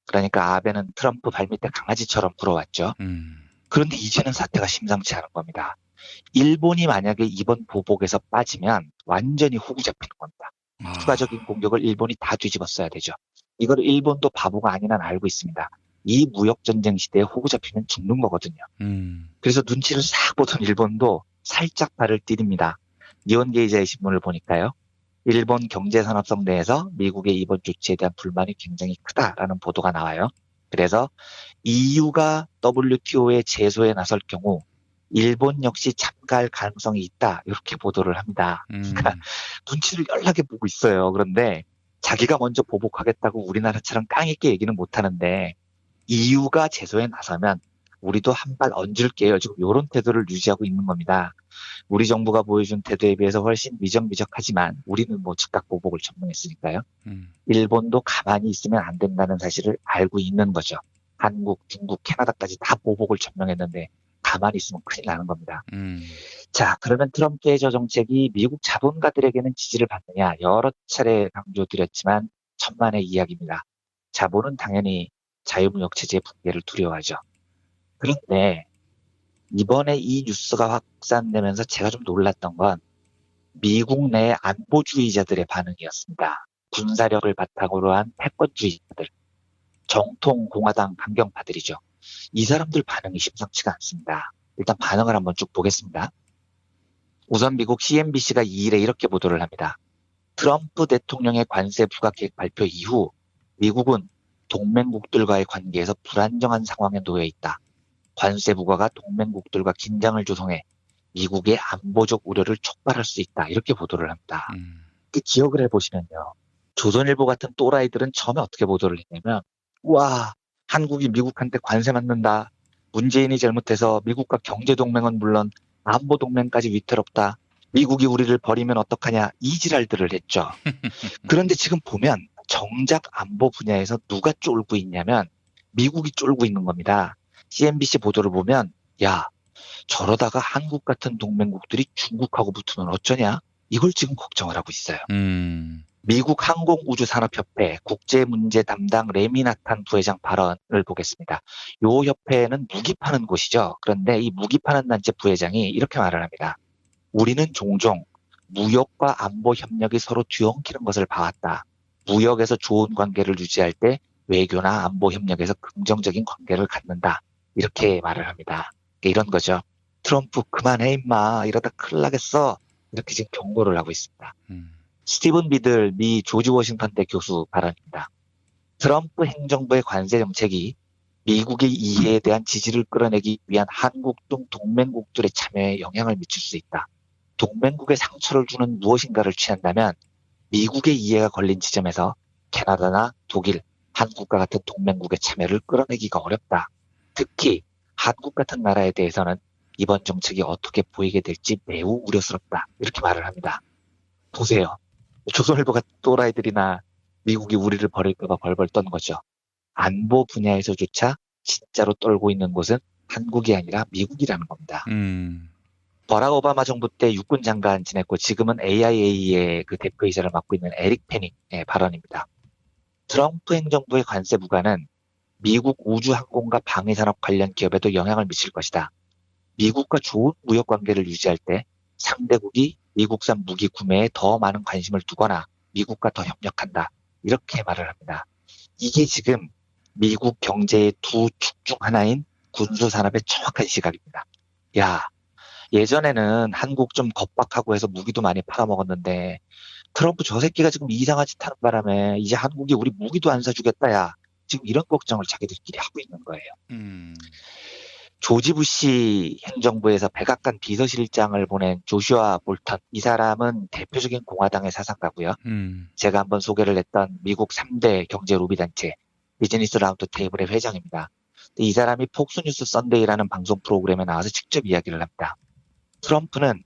그러니까 아베는 트럼프 발밑에 강아지처럼 굴어왔죠. 그런데 이제는 사태가 심상치 않은 겁니다. 일본이 만약에 이번 보복에서 빠지면 완전히 호구 잡히는 겁니다. 추가적인 공격을 일본이 다 뒤집었어야 되죠. 이걸 일본도 바보가 아닌 한 알고 있습니다. 이 무역전쟁 시대에 호구 잡히면 죽는 거거든요. 그래서 눈치를 싹 보던 일본도 살짝 발을 디딥니다. 니혼게이자의 신문을 보니까요. 일본 경제산업성 내에서 미국의 이번 조치에 대한 불만이 굉장히 크다라는 보도가 나와요. 그래서 EU가 WTO에 제소에 나설 경우 일본 역시 참가할 가능성이 있다. 이렇게 보도를 합니다. 그러니까 눈치를 연락해 보고 있어요. 그런데 자기가 먼저 보복하겠다고 우리나라처럼 깡있게 얘기는 못하는데 EU가 제소에 나서면 우리도 한 발 얹을게요. 지금 이런 태도를 유지하고 있는 겁니다. 우리 정부가 보여준 태도에 비해서 훨씬 미적미적하지만 우리는 뭐 즉각 보복을 전문했으니까요. 일본도 가만히 있으면 안 된다는 사실을 알고 있는 거죠. 한국, 중국, 캐나다까지 다 보복을 전명했는데 가만히 있으면 큰일 나는 겁니다. 자, 그러면 트럼프의 저 정책이 미국 자본가들에게는 지지를 받느냐 여러 차례 강조드렸지만 천만의 이야기입니다. 자본은 당연히 자유무역체제의 붕괴를 두려워하죠. 그런데 이번에 이 뉴스가 확산되면서 제가 좀 놀랐던 건 미국 내 안보주의자들의 반응이었습니다. 군사력을 바탕으로 한 패권주의자들, 정통 공화당 강경파들이죠. 이 사람들 반응이 심상치가 않습니다. 일단 반응을 한번 쭉 보겠습니다. 우선 미국 CNBC가 2일에 이렇게 보도를 합니다. 트럼프 대통령의 관세 부과 계획 발표 이후 미국은 동맹국들과의 관계에서 불안정한 상황에 놓여 있다. 관세 부과가 동맹국들과 긴장을 조성해 미국의 안보적 우려를 촉발할 수 있다. 이렇게 보도를 합니다. 기억을 해보시면요. 조선일보 같은 또라이들은 처음에 어떻게 보도를 했냐면 와, 한국이 미국한테 관세 맞는다. 문재인이 잘못해서 미국과 경제동맹은 물론 안보동맹까지 위태롭다. 미국이 우리를 버리면 어떡하냐. 이 지랄들을 했죠. 그런데 지금 보면 정작 안보 분야에서 누가 쫄고 있냐면 미국이 쫄고 있는 겁니다. CNBC 보도를 보면 야, 저러다가 한국 같은 동맹국들이 중국하고 붙으면 어쩌냐? 이걸 지금 걱정을 하고 있어요. 미국 항공우주산업협회 국제문제 담당 레미나탄 부회장 발언을 보겠습니다. 이 협회는 무기 파는 곳이죠. 그런데 이 무기 파는 단체 부회장이 이렇게 말을 합니다. 우리는 종종 무역과 안보 협력이 서로 뒤엉키는 것을 봐왔다. 무역에서 좋은 관계를 유지할 때 외교나 안보 협력에서 긍정적인 관계를 갖는다. 이렇게 말을 합니다. 이런 거죠. 트럼프 그만해 임마. 이러다 큰일 나겠어. 이렇게 지금 경고를 하고 있습니다. 스티븐 비들 미 조지 워싱턴대 교수 발언입니다. 트럼프 행정부의 관세 정책이 미국의 이해에 대한 지지를 끌어내기 위한 한국 등 동맹국들의 참여에 영향을 미칠 수 있다. 동맹국에 상처를 주는 무엇인가를 취한다면 미국의 이해가 걸린 지점에서 캐나다나 독일, 한국과 같은 동맹국의 참여를 끌어내기가 어렵다. 특히 한국 같은 나라에 대해서는 이번 정책이 어떻게 보이게 될지 매우 우려스럽다. 이렇게 말을 합니다. 보세요. 조선일보 같은 또라이들이나 미국이 우리를 버릴까봐 벌벌 떤 거죠. 안보 분야에서조차 진짜로 떨고 있는 곳은 한국이 아니라 미국이라는 겁니다. 버락 오바마 정부 때 육군 장관 지냈고 지금은 AIA의 그 대표이사를 맡고 있는 에릭 페닝의 발언입니다. 트럼프 행정부의 관세 부과는 미국 우주항공과 방위산업 관련 기업에도 영향을 미칠 것이다. 미국과 좋은 무역 관계를 유지할 때 상대국이 미국산 무기 구매에 더 많은 관심을 두거나 미국과 더 협력한다. 이렇게 말을 합니다. 이게 지금 미국 경제의 두 축 중 하나인 군수산업의 정확한 시각입니다. 야, 예전에는 한국 좀 겁박하고 해서 무기도 많이 팔아먹었는데 트럼프 저 새끼가 지금 이상한 짓 하는 바람에 이제 한국이 우리 무기도 안 사주겠다, 야. 지금 이런 걱정을 자기들끼리 하고 있는 거예요. 조지 부시 행정부에서 백악관 비서실장을 보낸 조슈아 볼턴. 이 사람은 대표적인 공화당의 사상가고요. 제가 한번 소개를 했던 미국 3대 경제 로비단체 비즈니스 라운드 테이블의 회장입니다. 이 사람이 폭스뉴스 썬데이라는 방송 프로그램에 나와서 직접 이야기를 합니다. 트럼프는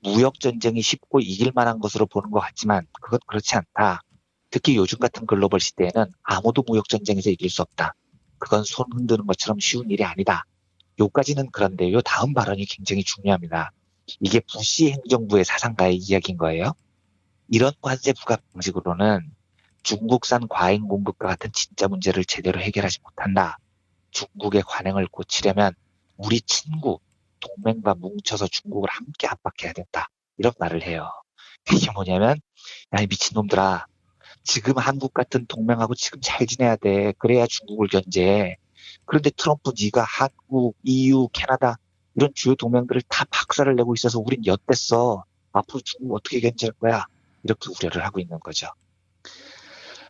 무역전쟁이 쉽고 이길 만한 것으로 보는 것 같지만 그건 그렇지 않다. 특히 요즘 같은 글로벌 시대에는 아무도 무역전쟁에서 이길 수 없다. 그건 손 흔드는 것처럼 쉬운 일이 아니다. 요까지는 그런데 요 다음 발언이 굉장히 중요합니다. 이게 부시 행정부의 사상가의 이야기인 거예요. 이런 관세 부과 방식으로는 중국산 과잉 공급과 같은 진짜 문제를 제대로 해결하지 못한다. 중국의 관행을 고치려면 우리 친구, 동맹과 뭉쳐서 중국을 함께 압박해야 된다. 이런 말을 해요. 이게 뭐냐면, 야, 이 미친놈들아. 지금 한국 같은 동맹하고 지금 잘 지내야 돼. 그래야 중국을 견제해. 그런데 트럼프 네가 한국, EU, 캐나다 이런 주요 동맹들을 다 박살을 내고 있어서 우린 엿됐어. 앞으로 중국 어떻게 견제할 거야? 이렇게 우려를 하고 있는 거죠.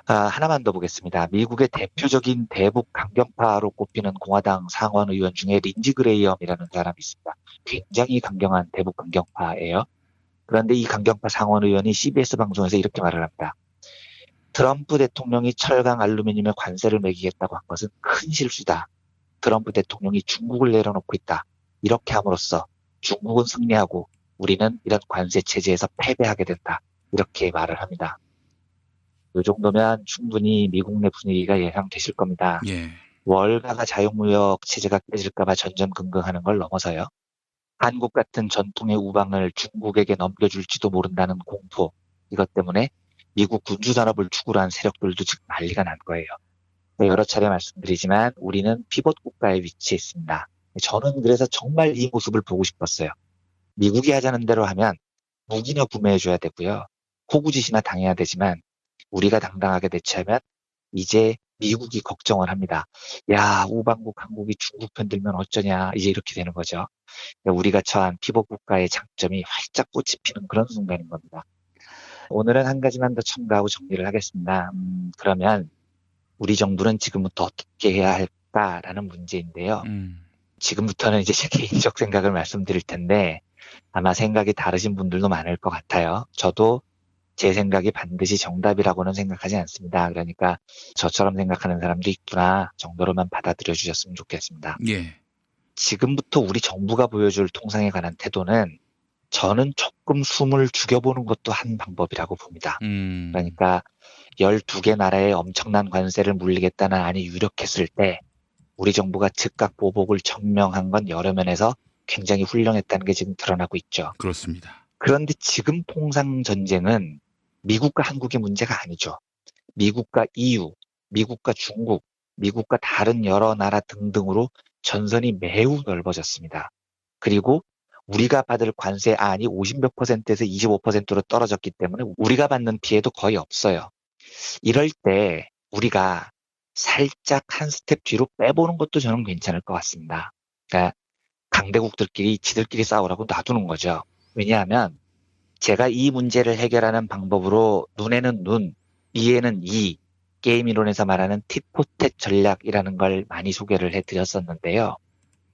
하나만 더 보겠습니다. 미국의 대표적인 대북 강경파로 꼽히는 공화당 상원 의원 중에 린지 그레이엄이라는 사람이 있습니다. 굉장히 강경한 대북 강경파예요. 그런데 이 강경파 상원 의원이 CBS 방송에서 이렇게 말을 합니다. 트럼프 대통령이 철강 알루미늄에 관세를 매기겠다고 한 것은 큰 실수다. 트럼프 대통령이 중국을 내려놓고 있다. 이렇게 함으로써 중국은 승리하고 우리는 이런 관세 체제에서 패배하게 된다. 이렇게 말을 합니다. 이 정도면 충분히 미국 내 분위기가 예상되실 겁니다. 예. 월가가 자유무역 체제가 깨질까봐 전전긍긍하는 걸 넘어서요. 한국 같은 전통의 우방을 중국에게 넘겨줄지도 모른다는 공포. 이것 때문에 미국 군주산업을 축으로 한 세력들도 지금 난리가 난 거예요. 여러 차례 말씀드리지만 우리는 피벗 국가에 위치해 있습니다. 저는 그래서 정말 이 모습을 보고 싶었어요. 미국이 하자는 대로 하면 무기나 구매해줘야 되고요. 호구짓이나 당해야 되지만 우리가 당당하게 대처하면 이제 미국이 걱정을 합니다. 야, 우방국 한국이 중국 편 들면 어쩌냐. 이제 이렇게 되는 거죠. 우리가 처한 피벗 국가의 장점이 활짝 꽃이 피는 그런 순간인 겁니다. 오늘은 한 가지만 더 첨가하고 정리를 하겠습니다. 그러면 우리 정부는 지금부터 어떻게 해야 할까라는 문제인데요. 지금부터는 이제 제 개인적 생각을 말씀드릴 텐데 아마 생각이 다르신 분들도 많을 것 같아요. 저도 제 생각이 반드시 정답이라고는 생각하지 않습니다. 그러니까 저처럼 생각하는 사람도 있구나 정도로만 받아들여 주셨으면 좋겠습니다. 예. 지금부터 우리 정부가 보여줄 통상에 관한 태도는 저는 조금 숨을 죽여보는 것도 한 방법이라고 봅니다. 그러니까 12개 나라에 엄청난 관세를 물리겠다는 안이 유력했을 때 우리 정부가 즉각 보복을 청명한 건 여러 면에서 굉장히 훌륭했다는 게 지금 드러나고 있죠. 그렇습니다. 그런데 지금 통상 전쟁은 미국과 한국의 문제가 아니죠. 미국과 EU, 미국과 중국, 미국과 다른 여러 나라 등등으로 전선이 매우 넓어졌습니다. 그리고 우리가 받을 관세안이 50몇 %에서 25%로 떨어졌기 때문에 우리가 받는 피해도 거의 없어요. 이럴 때 우리가 살짝 한 스텝 뒤로 빼보는 것도 저는 괜찮을 것 같습니다. 그러니까 강대국들끼리 지들끼리 싸우라고 놔두는 거죠. 왜냐하면 제가 이 문제를 해결하는 방법으로 눈에는 눈, 이에는 이, 게임 이론에서 말하는 tit-for-tat 전략이라는 걸 많이 소개를 해드렸었는데요.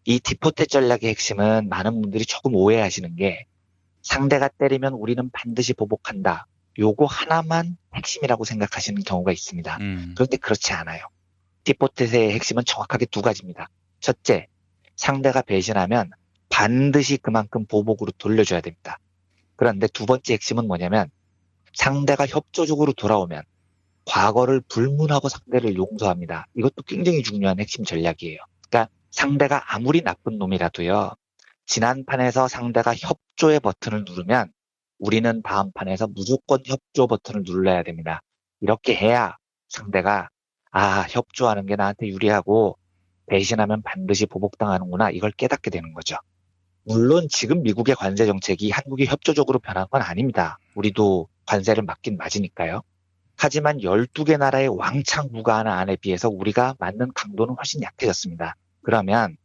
이 tit-for-tat 전략의 핵심은 많은 분들이 조금 오해하시는 게 상대가 때리면 우리는 반드시 보복한다. 요거 하나만 핵심이라고 생각하시는 경우가 있습니다. 그런데 그렇지 않아요. tit-for-tat의 핵심은 정확하게 두 가지입니다. 첫째, 상대가 배신하면 반드시 그만큼 보복으로 돌려줘야 됩니다. 그런데 두 번째 핵심은 뭐냐면 상대가 협조적으로 돌아오면 과거를 불문하고 상대를 용서합니다. 이것도 굉장히 중요한 핵심 전략이에요. 그러니까 상대가 아무리 나쁜 놈이라도요. 지난 판에서 상대가 협조의 버튼을 누르면 우리는 다음 판에서 무조건 협조 버튼을 눌러야 됩니다. 이렇게 해야 상대가 협조하는 게 나한테 유리하고 배신하면 반드시 보복당하는구나 이걸 깨닫게 되는 거죠. 물론 지금 미국의 관세 정책이 한국이 협조적으로 변한 건 아닙니다. 우리도 관세를 맞긴 맞으니까요. 하지만 12개 나라의 왕창 부과하는 안에 비해서 우리가 맞는 강도는 훨씬 약해졌습니다. 그러면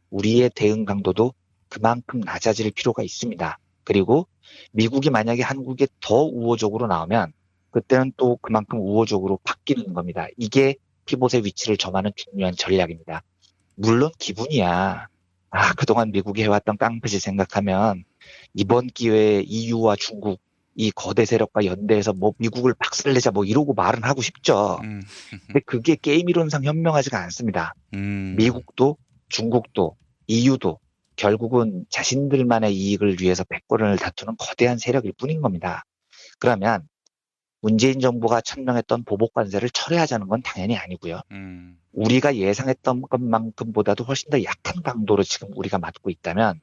우리의 대응 강도도 그만큼 낮아질 필요가 있습니다. 그리고 미국이 만약에 한국에 더 우호적으로 나오면 그때는 또 그만큼 우호적으로 바뀌는 겁니다. 이게 피봇의 위치를 점하는 중요한 전략입니다. 물론 기분이야. 그동안 미국이 해왔던 깡패짓 생각하면 이번 기회에 EU와 중국 이 거대 세력과 연대해서 뭐 미국을 박살내자 뭐 이러고 말은 하고 싶죠. 근데 그게 게임 이론상 현명하지가 않습니다. 미국도 중국도 EU도 결국은 자신들만의 이익을 위해서 백번을 다투는 거대한 세력일 뿐인 겁니다. 그러면 문재인 정부가 천명했던 보복 관세를 철회하자는 건 당연히 아니고요. 우리가 예상했던 것만큼보다도 훨씬 더 약한 강도로 지금 우리가 맞고 있다면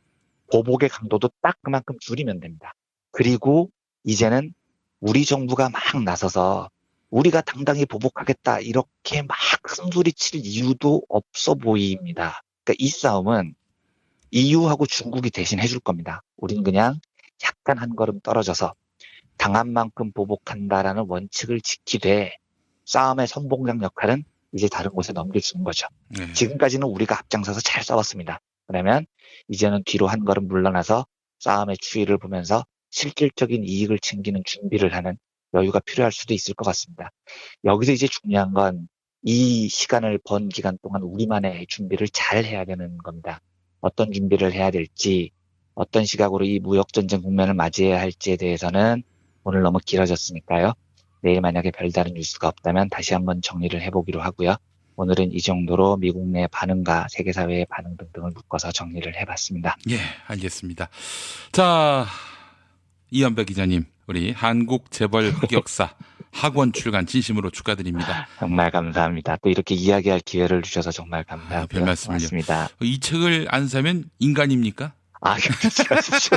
보복의 강도도 딱 그만큼 줄이면 됩니다. 그리고 이제는 우리 정부가 막 나서서 우리가 당당히 보복하겠다 이렇게 막 큰소리칠 이유도 없어 보입니다. 그러니까 이 싸움은 EU하고 중국이 대신 해줄 겁니다. 우린 그냥 약간 한 걸음 떨어져서 당한 만큼 보복한다라는 원칙을 지키되 싸움의 선봉장 역할은 이제 다른 곳에 넘겨주는 거죠. 지금까지는 우리가 앞장서서 잘 싸웠습니다. 그러면 이제는 뒤로 한 걸음 물러나서 싸움의 추이를 보면서 실질적인 이익을 챙기는 준비를 하는 여유가 필요할 수도 있을 것 같습니다. 여기서 이제 중요한 건 이 시간을 번 기간 동안 우리만의 준비를 잘 해야 되는 겁니다. 어떤 준비를 해야 될지, 어떤 시각으로 이 무역전쟁 국면을 맞이해야 할지에 대해서는 오늘 너무 길어졌으니까요. 내일 만약에 별다른 뉴스가 없다면 다시 한번 정리를 해보기로 하고요. 오늘은 이 정도로 미국 내 반응과 세계사회의 반응 등등을 묶어서 정리를 해봤습니다. 예, 알겠습니다. 자, 이완배 기자님, 우리 한국 재벌 흑역사 학원 출간 진심으로 축하드립니다. 정말 감사합니다. 또 이렇게 이야기할 기회를 주셔서 정말 감사하고요. 별 말씀을요. 고맙습니다. 이 책을 안 사면 인간입니까? 그렇죠.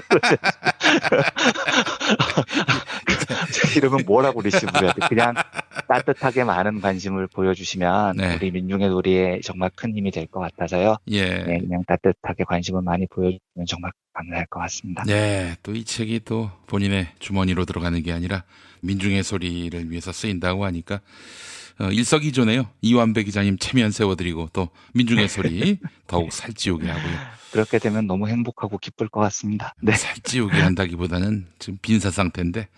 이러면 뭐라고 리시브해야 돼. 그냥 따뜻하게 많은 관심을 보여주시면 우리 민중의 놀이에 정말 큰 힘이 될 것 같아서요. 네, 그냥 따뜻하게 관심을 많이 보여주면 정말 감사할 것 같습니다. 네, 또 이 책이 또 본인의 주머니로 들어가는 게 아니라 민중의 소리를 위해서 쓰인다고 하니까 일석이조네요. 이완배 기자님 체면 세워드리고 또 민중의 소리 더욱 살찌우게 하고요. 그렇게 되면 너무 행복하고 기쁠 것 같습니다. 네. 살찌우게 한다기보다는 지금 빈사 상태인데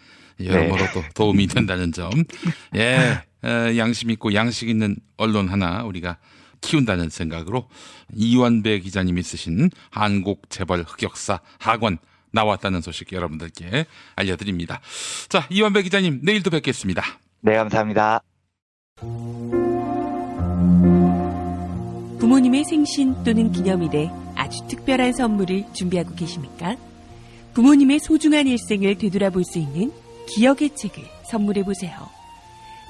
여러모로 또 도움이 된다는 점. 예, 양심 있고 양식 있는 언론 하나 우리가 키운다는 생각으로 이완배 기자님이 쓰신 한국 재벌 흑역사 학원 나왔다는 소식 여러분들께 알려드립니다. 자, 이완배 기자님 내일도 뵙겠습니다. 네, 감사합니다. 부모님의 생신 또는 기념일에 아주 특별한 선물을 준비하고 계십니까? 부모님의 소중한 일생을 되돌아볼 수 있는 기억의 책을 선물해보세요.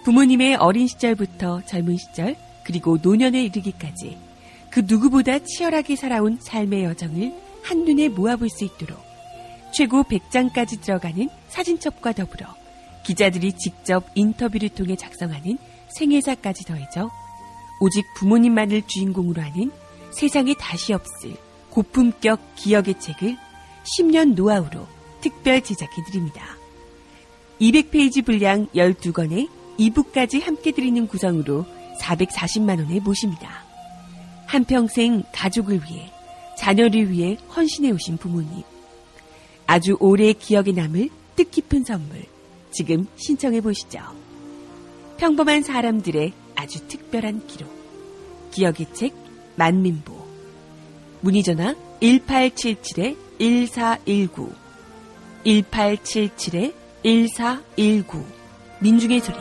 부모님의 어린 시절부터 젊은 시절 그리고 노년에 이르기까지 그 누구보다 치열하게 살아온 삶의 여정을 한눈에 모아볼 수 있도록 최고 100장까지 들어가는 사진첩과 더불어 기자들이 직접 인터뷰를 통해 작성하는 생애사까지 더해져 오직 부모님만을 주인공으로 하는 세상에 다시 없을 고품격 기억의 책을 10년 노하우로 특별 제작해드립니다. 200페이지 분량 12권에 2부까지 함께 드리는 구성으로 440만 원에 모십니다. 한평생 가족을 위해, 자녀를 위해 헌신해 오신 부모님. 아주 오래 기억에 남을 뜻깊은 선물. 지금 신청해 보시죠. 평범한 사람들의 아주 특별한 기록. 기억의 책 만민보. 문의전화 1877-1419 1877-1419 민중의 소리.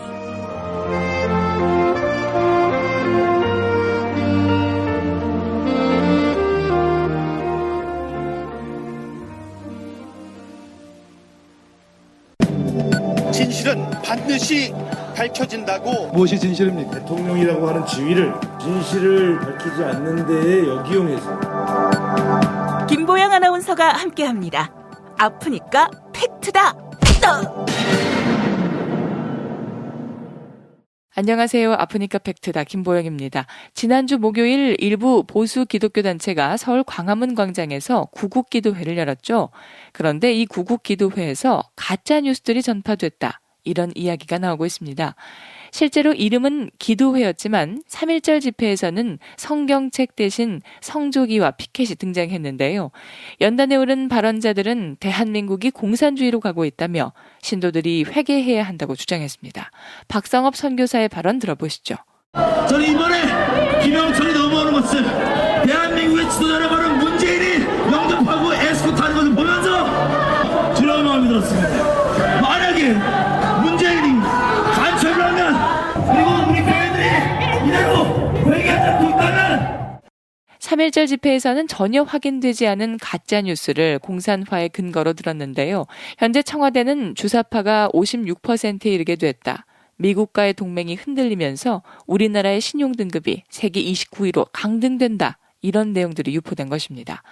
진실은 반드시 밝혀진다고. 무엇이 진실입니까? 대통령이라고 하는 지위를 진실을 밝히지 않는 데에 역이용해서. 김보영 아나운서가 함께합니다. 아프니까 팩트다. 안녕하세요. 아프니까 팩트다. 김보영입니다. 지난주 목요일 일부 보수 기독교 단체가 서울 광화문 광장에서 구국기도회를 열었죠. 그런데 이 구국기도회에서 가짜 뉴스들이 전파됐다. 이런 이야기가 나오고 있습니다. 실제로 이름은 기도회였지만 3.1절 집회에서는 성경책 대신 성조기와 피켓이 등장했는데요. 연단에 오른 발언자들은 대한민국이 공산주의로 가고 있다며 신도들이 회개해야 한다고 주장했습니다. 박성업 선교사의 발언 들어보시죠. 저는 이번에 김영철이 넘어오는 것을 대한민국의 지도자를 바로 문재인이 영접하고 에스코트하는 것을 보면서 두려운 마음이 들었습니다. 만약에 문재인이 간첩을 하면 그리고 우리 교회들이 이대로 회개하지 않고 있다면 3.1절 집회에서는 전혀 확인되지 않은 가짜뉴스를 공산화의 근거로 들었는데요. 현재 청와대는 주사파가 56%에 이르게 됐다. 미국과의 동맹이 흔들리면서 우리나라의 신용등급이 세계 29위로 강등된다. 이런 내용들이 유포된 것입니다.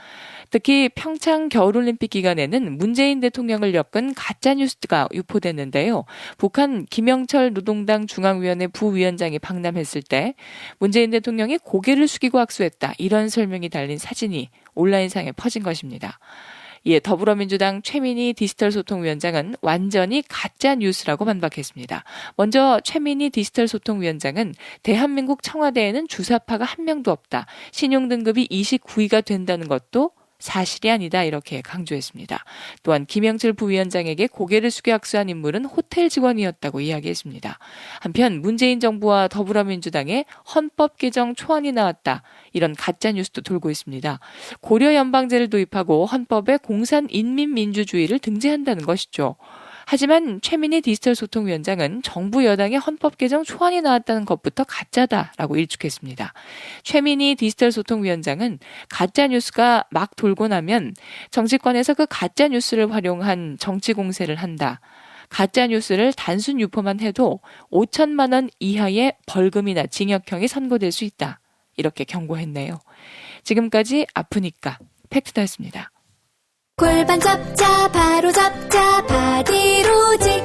특히 평창 겨울올림픽 기간에는 문재인 대통령을 엮은 가짜뉴스가 유포됐는데요. 북한 김영철 노동당 중앙위원회 부위원장이 방남했을 때 문재인 대통령이 고개를 숙이고 악수했다. 이런 설명이 달린 사진이 온라인상에 퍼진 것입니다. 이에 더불어민주당 최민희 디지털소통위원장은 완전히 가짜뉴스라고 반박했습니다. 먼저 최민희 디지털소통위원장은 대한민국 청와대에는 주사파가 한 명도 없다. 신용등급이 29위가 된다는 것도 사실이 아니다 이렇게 강조했습니다. 또한 김영철 부위원장에게 고개를 숙여 악수한 인물은 호텔 직원이었다고 이야기했습니다. 한편 문재인 정부와 더불어민주당의 헌법 개정 초안이 나왔다. 이런 가짜뉴스도 돌고 있습니다. 고려 연방제를 도입하고 헌법에 공산 인민민주주의를 등재한다는 것이죠. 하지만 최민희 디지털소통위원장은 정부 여당의 헌법 개정 초안이 나왔다는 것부터 가짜다라고 일축했습니다. 최민희 디지털소통위원장은 가짜뉴스가 막 돌고 나면 정치권에서 그 가짜뉴스를 활용한 정치 공세를 한다. 가짜뉴스를 단순 유포만 해도 5천만 원 이하의 벌금이나 징역형이 선고될 수 있다. 이렇게 경고했네요. 지금까지 아프니까 팩트다였습니다. 골반 잡자 바로 잡자 바디로직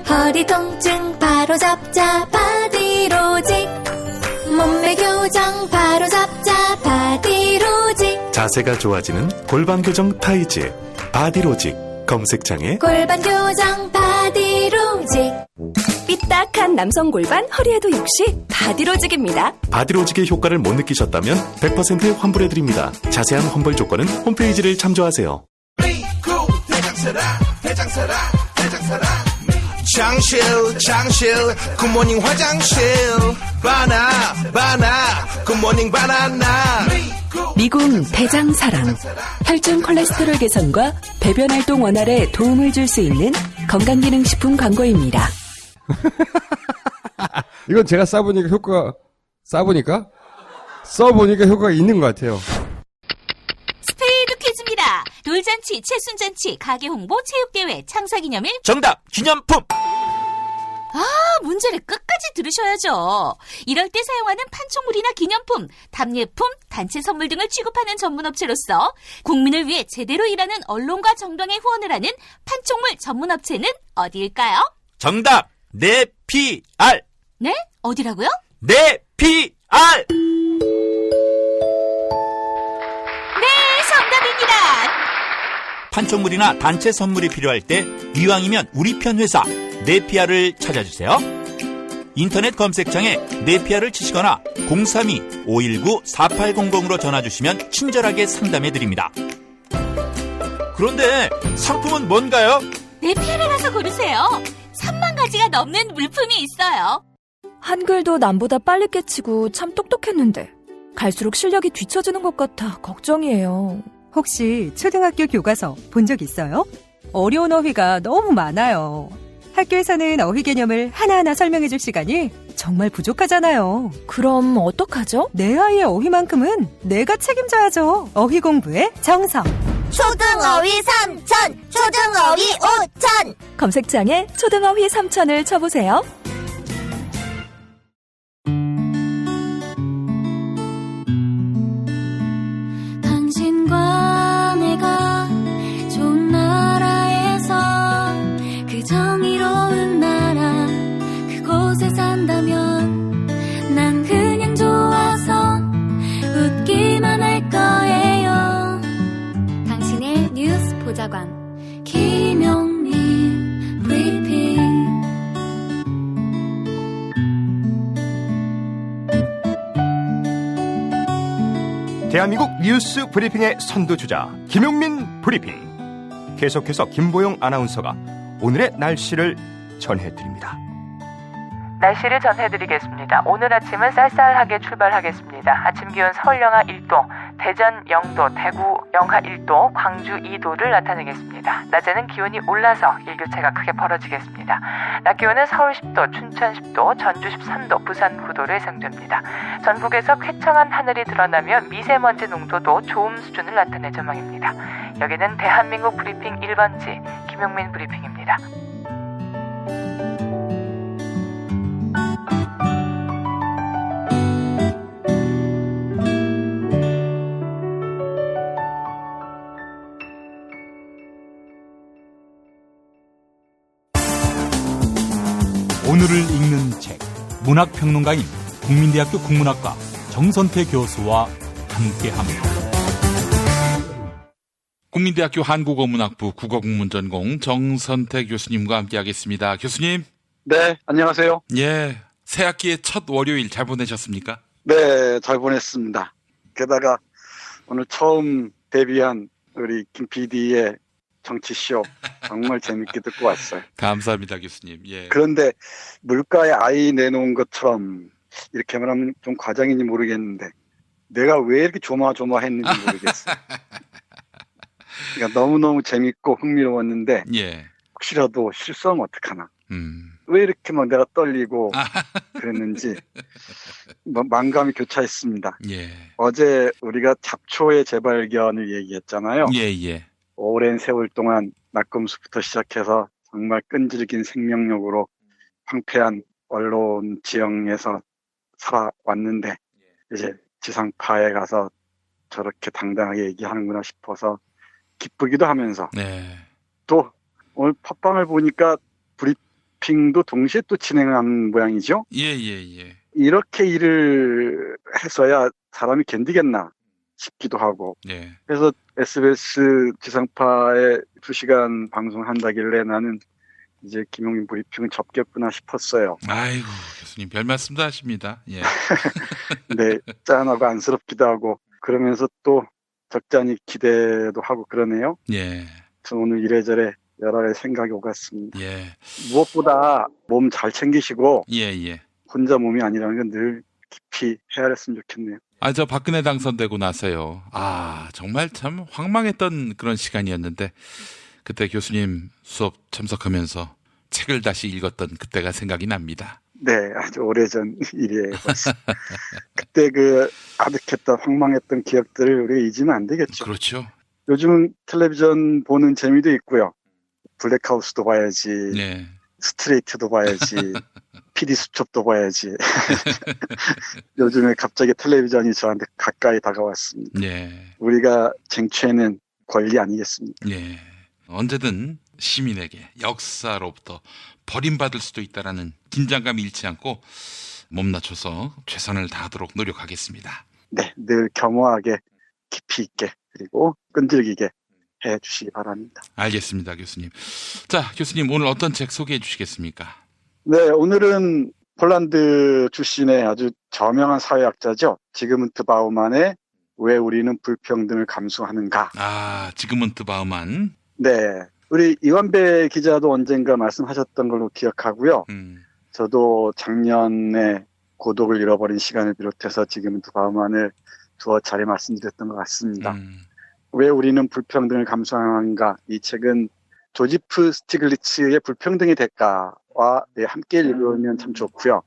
허리 통증 바로 잡자 바디로직 몸매 교정 바로 잡자 바디로직 자세가 좋아지는 골반 교정 타이즈 바디로직 검색창에 골반 교정 바디로직 삐딱한 남성 골반 허리에도 역시 바디로직입니다. 바디로직의 효과를 못 느끼셨다면 100% 환불해드립니다. 자세한 환불 조건은 홈페이지를 참조하세요. 장실 굿모닝 화장실 바나 굿모닝 바나나 미궁 대장사랑 혈중 콜레스테롤 개선과 배변 활동 원활에 도움을 줄 수 있는 건강기능식품 광고입니다. 이건 제가 써보니까 효과가 있는 것 같아요. 스페이드 퀴즈입니다. 돌잔치, 채순잔치, 가게 홍보, 체육대회, 창사기념일. 정답! 기념품! 문제를 끝까지 들으셔야죠. 이럴 때 사용하는 판촉물이나 기념품, 답례품, 단체 선물 등을 취급하는 전문업체로서 국민을 위해 제대로 일하는 언론과 정당의 후원을 하는 판촉물 전문업체는 어디일까요? 정답! 네피알! 네? 어디라고요? 네피알! 네, 정답입니다. 판촉물이나 단체 선물이 필요할 때 이왕이면 우리 편 회사 네피알을 찾아주세요. 인터넷 검색창에 네피알을 치시거나 032-519-4800으로 전화주시면 친절하게 상담해드립니다. 그런데 상품은 뭔가요? 네피알에 가서 고르세요. 3만 가지가 넘는 물품이 있어요. 한글도 남보다 빨리 깨치고 참 똑똑했는데 갈수록 실력이 뒤처지는 것 같아 걱정이에요. 혹시 초등학교 교과서 본 적 있어요? 어려운 어휘가 너무 많아요. 학교에서는 어휘 개념을 하나하나 설명해줄 시간이 정말 부족하잖아요. 그럼 어떡하죠? 내 아이의 어휘만큼은 내가 책임져야죠. 어휘 공부의 정성. 초등어휘 3천, 초등어휘 5천. 검색창에 초등어휘 3천을 쳐보세요. 당신과 내가 좋은 나라에서 그 정의로운 나라 그곳에 산다면 난 그냥 좋아서 웃기만 할 거예요. 당신의 뉴스 보좌관 김용민 브리핑. 대한민국 뉴스 브리핑의 선두주자 김용민 브리핑. 계속해서 김보영 아나운서가 오늘의 날씨를 전해드립니다. 날씨를 전해드리겠습니다. 오늘 아침은 쌀쌀하게 출발하겠습니다. 아침 기온 서울 영하 1도, 대전 0도, 대구 영하 1도, 광주 2도를 나타내겠습니다. 낮에는 기온이 올라서 일교차가 크게 벌어지겠습니다. 낮 기온은 서울 10도, 춘천 10도, 전주 13도, 부산 9도로 예상됩니다. 전국에서 쾌청한 하늘이 드러나며 미세먼지 농도도 좋음 수준을 나타낼 전망입니다. 여기는 대한민국 브리핑 1번지 김용민 브리핑입니다. 오늘을 읽는 책, 문학평론가인 국민대학교 국문학과 정선태 교수와 함께합니다. 국민대학교 한국어문학부 국어국문전공 정선태 교수님과 함께하겠습니다. 교수님. 네, 안녕하세요. 예, 새 학기의 첫 월요일 잘 보내셨습니까? 네, 잘 보냈습니다. 게다가 오늘 처음 데뷔한 우리 김 PD의 정치쇼 정말 재밌게 듣고 왔어요. 감사합니다, 교수님. 예. 그런데 물가에 아이 내놓은 것처럼 이렇게 말하면 좀 과장인지 모르겠는데 내가 왜 이렇게 조마조마했는지 모르겠어요. 그러니까 너무너무 재밌고 흥미로웠는데 예. 혹시라도 실수하면 어떡하나. 왜 이렇게 막 내가 떨리고 그랬는지 만감이 교차했습니다. 예. 어제 우리가 잡초의 재발견을 얘기했잖아요. 예. 오랜 세월 동안 낙검수부터 시작해서 정말 끈질긴 생명력으로 황폐한 언론 지형에서 살아왔는데 이제 지상파에 가서 저렇게 당당하게 얘기하는구나 싶어서 기쁘기도 하면서 또 오늘 팟빵을 보니까 브리핑도 동시에 또 진행한 모양이죠. 예. 이렇게 일을 했어야 사람이 견디겠나 싶기도 하고 그래서 SBS 지상파에 2시간 방송한다길래 나는 이제 김용민 브리핑은 접겠구나 싶었어요. 아이고 교수님 별 말씀도 하십니다. 예. 네, 짠하고 안쓰럽기도 하고 그러면서 또 적잖이 기대도 하고 그러네요. 예. 저 오늘 이래저래 여러 가지 생각이 오갔습니다. 예. 무엇보다 몸 잘 챙기시고 예. 혼자 몸이 아니라는 건 늘 깊이 헤아렸으면 좋겠네요. 저 박근혜 당선되고 나서요. 정말 참 황망했던 그런 시간이었는데 그때 교수님 수업 참석하면서 책을 다시 읽었던 그때가 생각이 납니다. 네, 아주 오래전 일이에요. 벌써. 그때 그 아득했던 황망했던 기억들을 우리가 잊으면 안 되겠죠. 그렇죠. 요즘은 텔레비전 보는 재미도 있고요. 블랙하우스도 봐야지. 네. 스트레이트도 봐야지. PD 수첩도 봐야지. 요즘에 갑자기 텔레비전이 저한테 가까이 다가왔습니다. 우리가 쟁취해낸 권리 아니겠습니까? 언제든 시민에게 역사로부터 버림받을 수도 있다라는 긴장감이 잃지 않고 몸낮춰서 최선을 다하도록 노력하겠습니다. 네, 늘 겸허하게 깊이 있게 그리고 끈질기게 해주시기 바랍니다. 알겠습니다, 교수님. 자, 교수님 오늘 어떤 책 소개해 주시겠습니까? 네, 오늘은 폴란드 출신의 아주 저명한 사회학자죠. 지그문트 바우만의 왜 우리는 불평등을 감수하는가. 지그문트 바우만. 네, 우리 이완배 기자도 언젠가 말씀하셨던 걸로 기억하고요. 저도 작년에 고독을 잃어버린 시간을 비롯해서 지그문트 바우만을 두어 차례 말씀드렸던 것 같습니다. 왜 우리는 불평등을 감수하는가. 이 책은 조지프 스티글리츠의 불평등의 대가와 함께 읽으면 참 좋고요.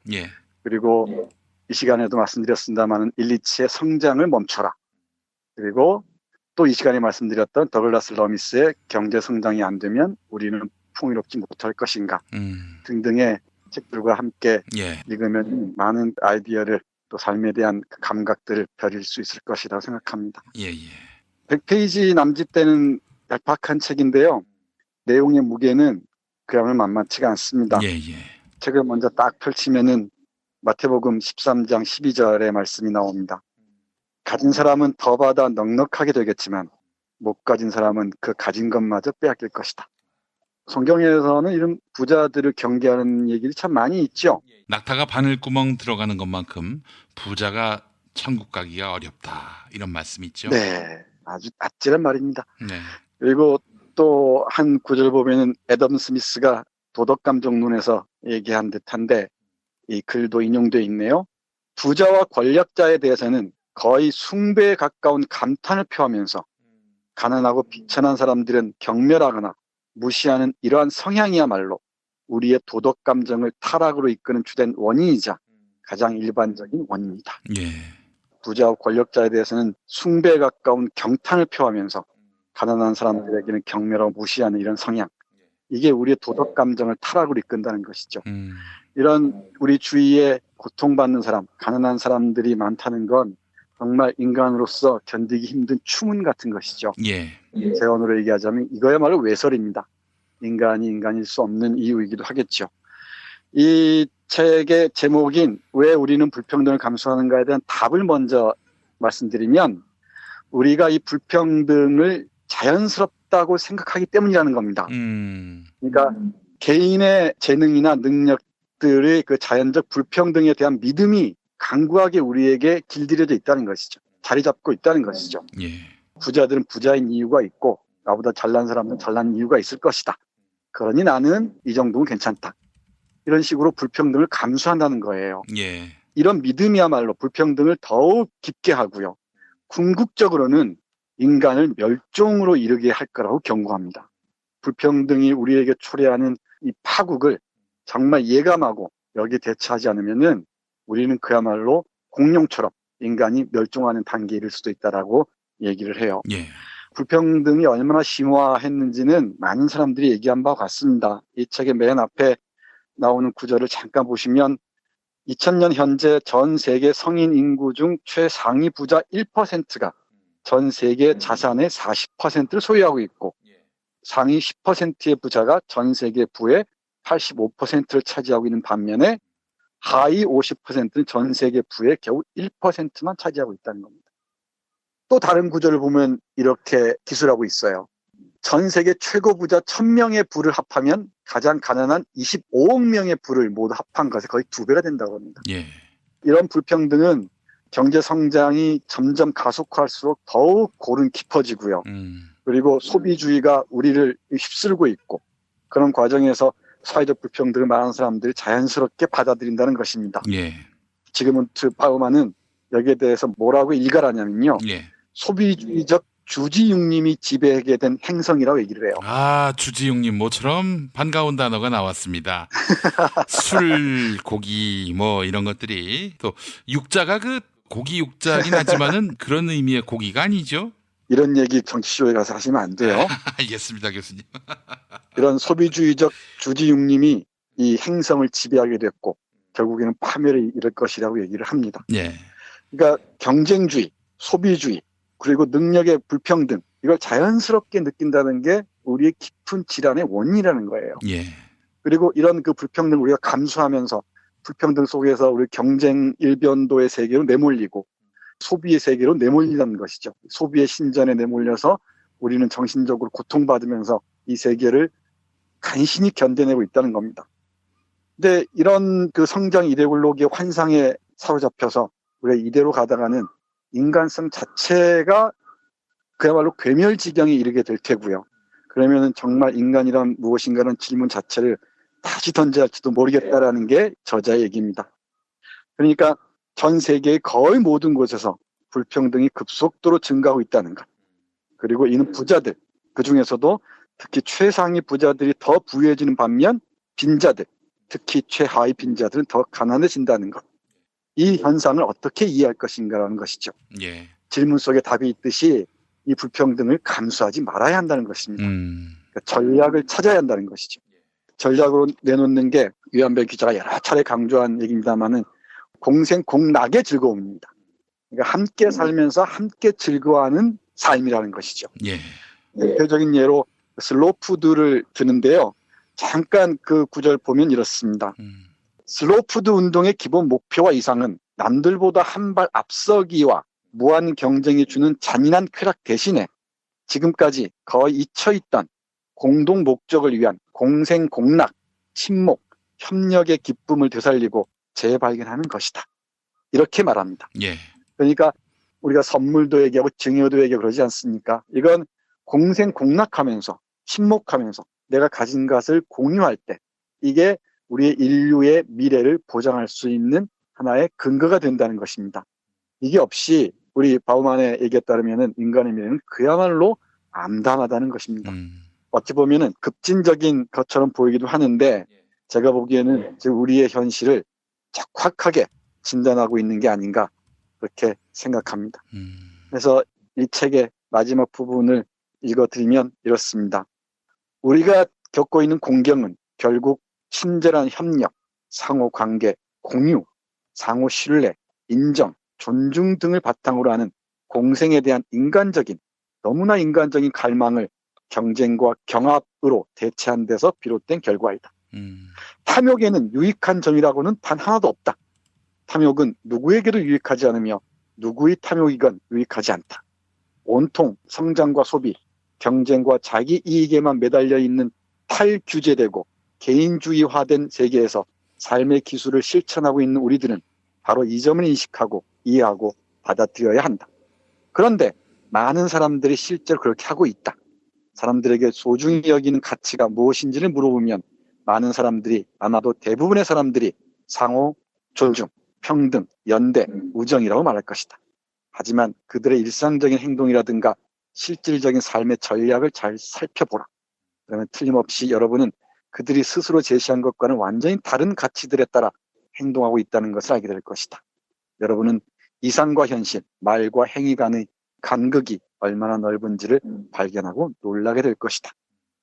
그리고 이 시간에도 말씀드렸습니다만 일리치의 성장을 멈춰라. 그리고 또 이 시간에 말씀드렸던 더글라스 러미스의 경제 성장이 안 되면 우리는 풍요롭지 못할 것인가 등등의 책들과 함께 읽으면 많은 아이디어를 또 삶에 대한 감각들을 벼릴 수 있을 것이라고 생각합니다. 100페이지 남짓되는 얄팍한 책인데요. 내용의 무게는 그야말로 만만치가 않습니다. 책을 먼저 딱 펼치면은 마태복음 13장 12절의 말씀이 나옵니다. 가진 사람은 더 받아 넉넉하게 되겠지만 못 가진 사람은 그 가진 것마저 빼앗길 것이다. 성경에서는 이런 부자들을 경계하는 얘기를 참 많이 있죠. 낙타가 바늘구멍 들어가는 것만큼 부자가 천국 가기가 어렵다 이런 말씀이죠. 네, 아주 아찔한 말입니다. 네. 그리고 또 한 구절 보면은 애덤 스미스가 도덕감정론에서 얘기한 듯한데 이 글도 인용돼 있네요. 부자와 권력자에 대해서는 거의 숭배에 가까운 감탄을 표하면서 가난하고 비천한 사람들은 경멸하거나 무시하는 이러한 성향이야말로 우리의 도덕감정을 타락으로 이끄는 주된 원인이자 가장 일반적인 원인이다. 예. 부자와 권력자에 대해서는 숭배에 가까운 경탄을 표하면서 가난한 사람들에게는 경멸하고 무시하는 이런 성향, 이게 우리의 도덕감정을 타락으로 이끈다는 것이죠. 이런 우리 주위에 고통받는 사람, 가난한 사람들이 많다는 건 정말 인간으로서 견디기 힘든 추문 같은 것이죠. 예. 제 언어로 얘기하자면 이거야말로 외설입니다. 인간이 인간일 수 없는 이유이기도 하겠죠. 이 책의 제목인 왜 우리는 불평등을 감수하는가에 대한 답을 먼저 말씀드리면 우리가 이 불평등을 자연스럽다고 생각하기 때문이라는 겁니다. 그러니까 개인의 재능이나 능력들의 그 자연적 불평등에 대한 믿음이 강구하게 우리에게 길들여져 있다는 것이죠. 자리 잡고 있다는 것이죠. 예. 부자들은 부자인 이유가 있고 나보다 잘난 사람은 잘난 이유가 있을 것이다. 그러니 나는 이 정도는 괜찮다. 이런 식으로 불평등을 감수한다는 거예요. 예. 이런 믿음이야말로 불평등을 더욱 깊게 하고요. 궁극적으로는 인간을 멸종으로 이르게 할 거라고 경고합니다. 불평등이 우리에게 초래하는 이 파국을 정말 예감하고 여기에 대처하지 않으면은 우리는 그야말로 공룡처럼 인간이 멸종하는 단계에 이를 수도 있다라고 얘기를 해요. 예. 불평등이 얼마나 심화했는지는 많은 사람들이 얘기한 바와 같습니다. 이 책의 맨 앞에 나오는 구절을 잠깐 보시면 2000년 현재 전 세계 성인 인구 중 최상위 부자 1%가 전 세계 자산의 40%를 소유하고 있고 상위 10%의 부자가 전 세계 부의 85%를 차지하고 있는 반면에 하위 50%는 전 세계 부의 겨우 1%만 차지하고 있다는 겁니다. 또 다른 구절을 보면 이렇게 기술하고 있어요. 전 세계 최고 부자 1000명의 부를 합하면 가장 가난한 25억 명의 부를 모두 합한 것에 거의 2배가 된다고 합니다. 예. 이런 불평등은 경제 성장이 점점 가속화할수록 더욱 골은 깊어지고요. 그리고 소비주의가 우리를 휩쓸고 있고 그런 과정에서 사회적 불평등을 말하는 사람들이 자연스럽게 받아들인다는 것입니다. 예. 지금은트 바우만은 여기에 대해서 뭐라고 일갈하냐면요. 예. 소비주의적 주지육림이 지배하게 된 행성이라고 얘기를 해요. 아, 주지육림 모처럼 반가운 단어가 나왔습니다. 술, 고기 뭐 이런 것들이 또 육자가 그 고기 육자긴 하지만은 그런 의미의 고기가 아니죠. 이런 얘기 정치쇼에 가서 하시면 안 돼요. 알겠습니다, 교수님. 이런 소비주의적 주지육림이 이 행성을 지배하게 됐고 결국에는 파멸에 이를 것이라고 얘기를 합니다. 예. 그러니까 경쟁주의, 소비주의, 그리고 능력의 불평등 이걸 자연스럽게 느낀다는 게 우리의 깊은 질환의 원인이라는 거예요. 예. 그리고 이런 그 불평등을 우리가 감수하면서 불평등 속에서 우리 경쟁 일변도의 세계로 내몰리고 소비의 세계로 내몰리는 것이죠. 소비의 신전에 내몰려서 우리는 정신적으로 고통받으면서 이 세계를 간신히 견뎌내고 있다는 겁니다. 근데 이런 그 성장 이데올로기의 환상에 사로잡혀서 우리가 이대로 가다가는 인간성 자체가 그야말로 괴멸지경에 이르게 될 테고요. 그러면은 정말 인간이란 무엇인가라는 질문 자체를 다시 던져야 할지도 모르겠다라는 게 저자의 얘기입니다. 그러니까 전 세계의 거의 모든 곳에서 불평등이 급속도로 증가하고 있다는 것. 그리고 이는 부자들, 그 중에서도 특히 최상위 부자들이 더 부유해지는 반면 빈자들, 특히 최하위 빈자들은 더 가난해진다는 것. 이 현상을 어떻게 이해할 것인가라는 것이죠. 예. 질문 속에 답이 있듯이 이 불평등을 감수하지 말아야 한다는 것입니다. 그러니까 전략을 찾아야 한다는 것이죠. 전략으로 내놓는 게 유한배 기자가 여러 차례 강조한 얘기입니다만은 공생공락의 즐거움입니다. 그러니까 함께 살면서 함께 즐거워하는 삶이라는 것이죠. 예. 대표적인 예로 슬로푸드를 드는데요. 잠깐 그 구절 보면 이렇습니다. 슬로푸드 운동의 기본 목표와 이상은 남들보다 한 발 앞서기와 무한 경쟁이 주는 잔인한 쾌락 대신에 지금까지 거의 잊혀있던 공동 목적을 위한 공생공락, 친목, 협력의 기쁨을 되살리고 재발견하는 것이다. 이렇게 말합니다. 예. 그러니까 우리가 선물도 얘기하고 증여도 얘기하고 그러지 않습니까? 이건 공생공락하면서 친목하면서 내가 가진 것을 공유할 때 이게 우리의 인류의 미래를 보장할 수 있는 하나의 근거가 된다는 것입니다. 이게 없이 우리 바우만의 얘기에 따르면 인간의 미래는 그야말로 암담하다는 것입니다. 어찌 보면 급진적인 것처럼 보이기도 하는데 제가 보기에는 우리의 현실을 적확하게 진단하고 있는 게 아닌가 그렇게 생각합니다. 그래서 이 책의 마지막 부분을 읽어드리면 이렇습니다. 우리가 겪고 있는 공경은 결국 친절한 협력, 상호관계, 공유, 상호 신뢰, 인정, 존중 등을 바탕으로 하는 공생에 대한 너무나 인간적인 갈망을 경쟁과 경합으로 대체한 데서 비롯된 결과이다. 탐욕에는 유익한 점이라고는 단 하나도 없다. 탐욕은 누구에게도 유익하지 않으며 누구의 탐욕이건 유익하지 않다. 온통 성장과 소비, 경쟁과 자기 이익에만 매달려 있는 탈규제되고 개인주의화된 세계에서 삶의 기술을 실천하고 있는 우리들은 바로 이 점을 인식하고 이해하고 받아들여야 한다. 그런데 많은 사람들이 실제로 그렇게 하고 있다. 사람들에게 소중히 여기는 가치가 무엇인지를 물어보면 많은 사람들이, 아마도 대부분의 사람들이 상호 존중, 평등, 연대, 우정이라고 말할 것이다. 하지만 그들의 일상적인 행동이라든가 실질적인 삶의 전략을 잘 살펴보라. 그러면 틀림없이 여러분은 그들이 스스로 제시한 것과는 완전히 다른 가치들에 따라 행동하고 있다는 것을 알게 될 것이다. 여러분은 이상과 현실, 말과 행위 간의 간극이 얼마나 넓은지를 발견하고 놀라게 될 것이다.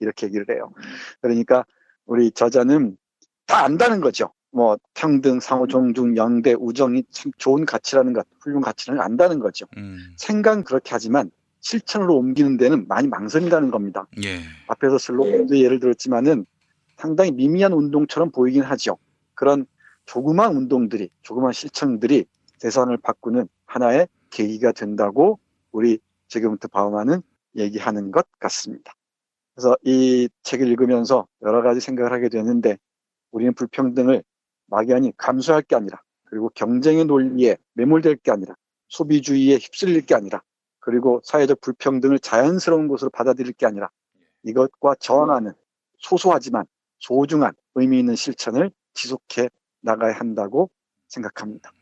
이렇게 얘기를 해요. 그러니까 우리 저자는 다 안다는 거죠. 평등, 상호 존중, 연대, 우정이 참 좋은 가치라는 것, 훌륭한 가치라는 걸 안다는 거죠. 생각은 그렇게 하지만 실천으로 옮기는 데는 많이 망설인다는 겁니다. 예. 앞에서 슬로건도 예를 들었지만은 상당히 미미한 운동처럼 보이긴 하죠. 그런 조그만 운동들이, 조그만 실천들이 세상을 바꾸는 하나의 계기가 된다고 우리 지금부터 바우만은 얘기하는 것 같습니다. 그래서 이 책을 읽으면서 여러 가지 생각을 하게 되는데, 우리는 불평등을 막연히 감수할 게 아니라, 그리고 경쟁의 논리에 매몰될 게 아니라, 소비주의에 휩쓸릴 게 아니라, 그리고 사회적 불평등을 자연스러운 것으로 받아들일 게 아니라 이것과 저항하는 소소하지만 소중한 의미 있는 실천을 지속해 나가야 한다고 생각합니다.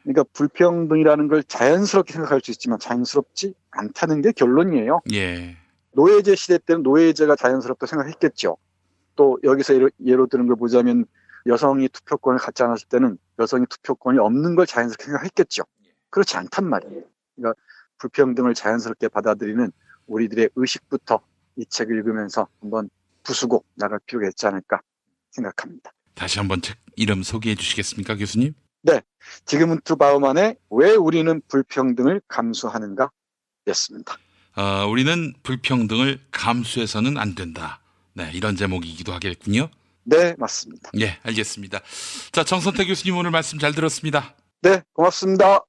그러니까 불평등이라는 걸 자연스럽게 생각할 수 있지만 자연스럽지 않다는 게 결론이에요. 예. 노예제 시대 때는 노예제가 자연스럽다고 생각했겠죠. 또 여기서 예로 드는 걸 보자면 여성이 투표권을 갖지 않았을 때는 여성이 투표권이 없는 걸 자연스럽게 생각했겠죠. 그렇지 않단 말이에요. 그러니까 불평등을 자연스럽게 받아들이는 우리들의 의식부터 이 책을 읽으면서 한번 부수고 나갈 필요가 있지 않을까 생각합니다. 다시 한번 책 이름 소개해 주시겠습니까, 교수님? 네, 지그문트 바우만의 왜 우리는 불평등을 감수하는가 였습니다. 우리는 불평등을 감수해서는 안 된다. 네, 이런 제목이기도 하겠군요. 네, 맞습니다. 예, 알겠습니다. 자, 정선태 교수님 오늘 말씀 잘 들었습니다. 네, 고맙습니다.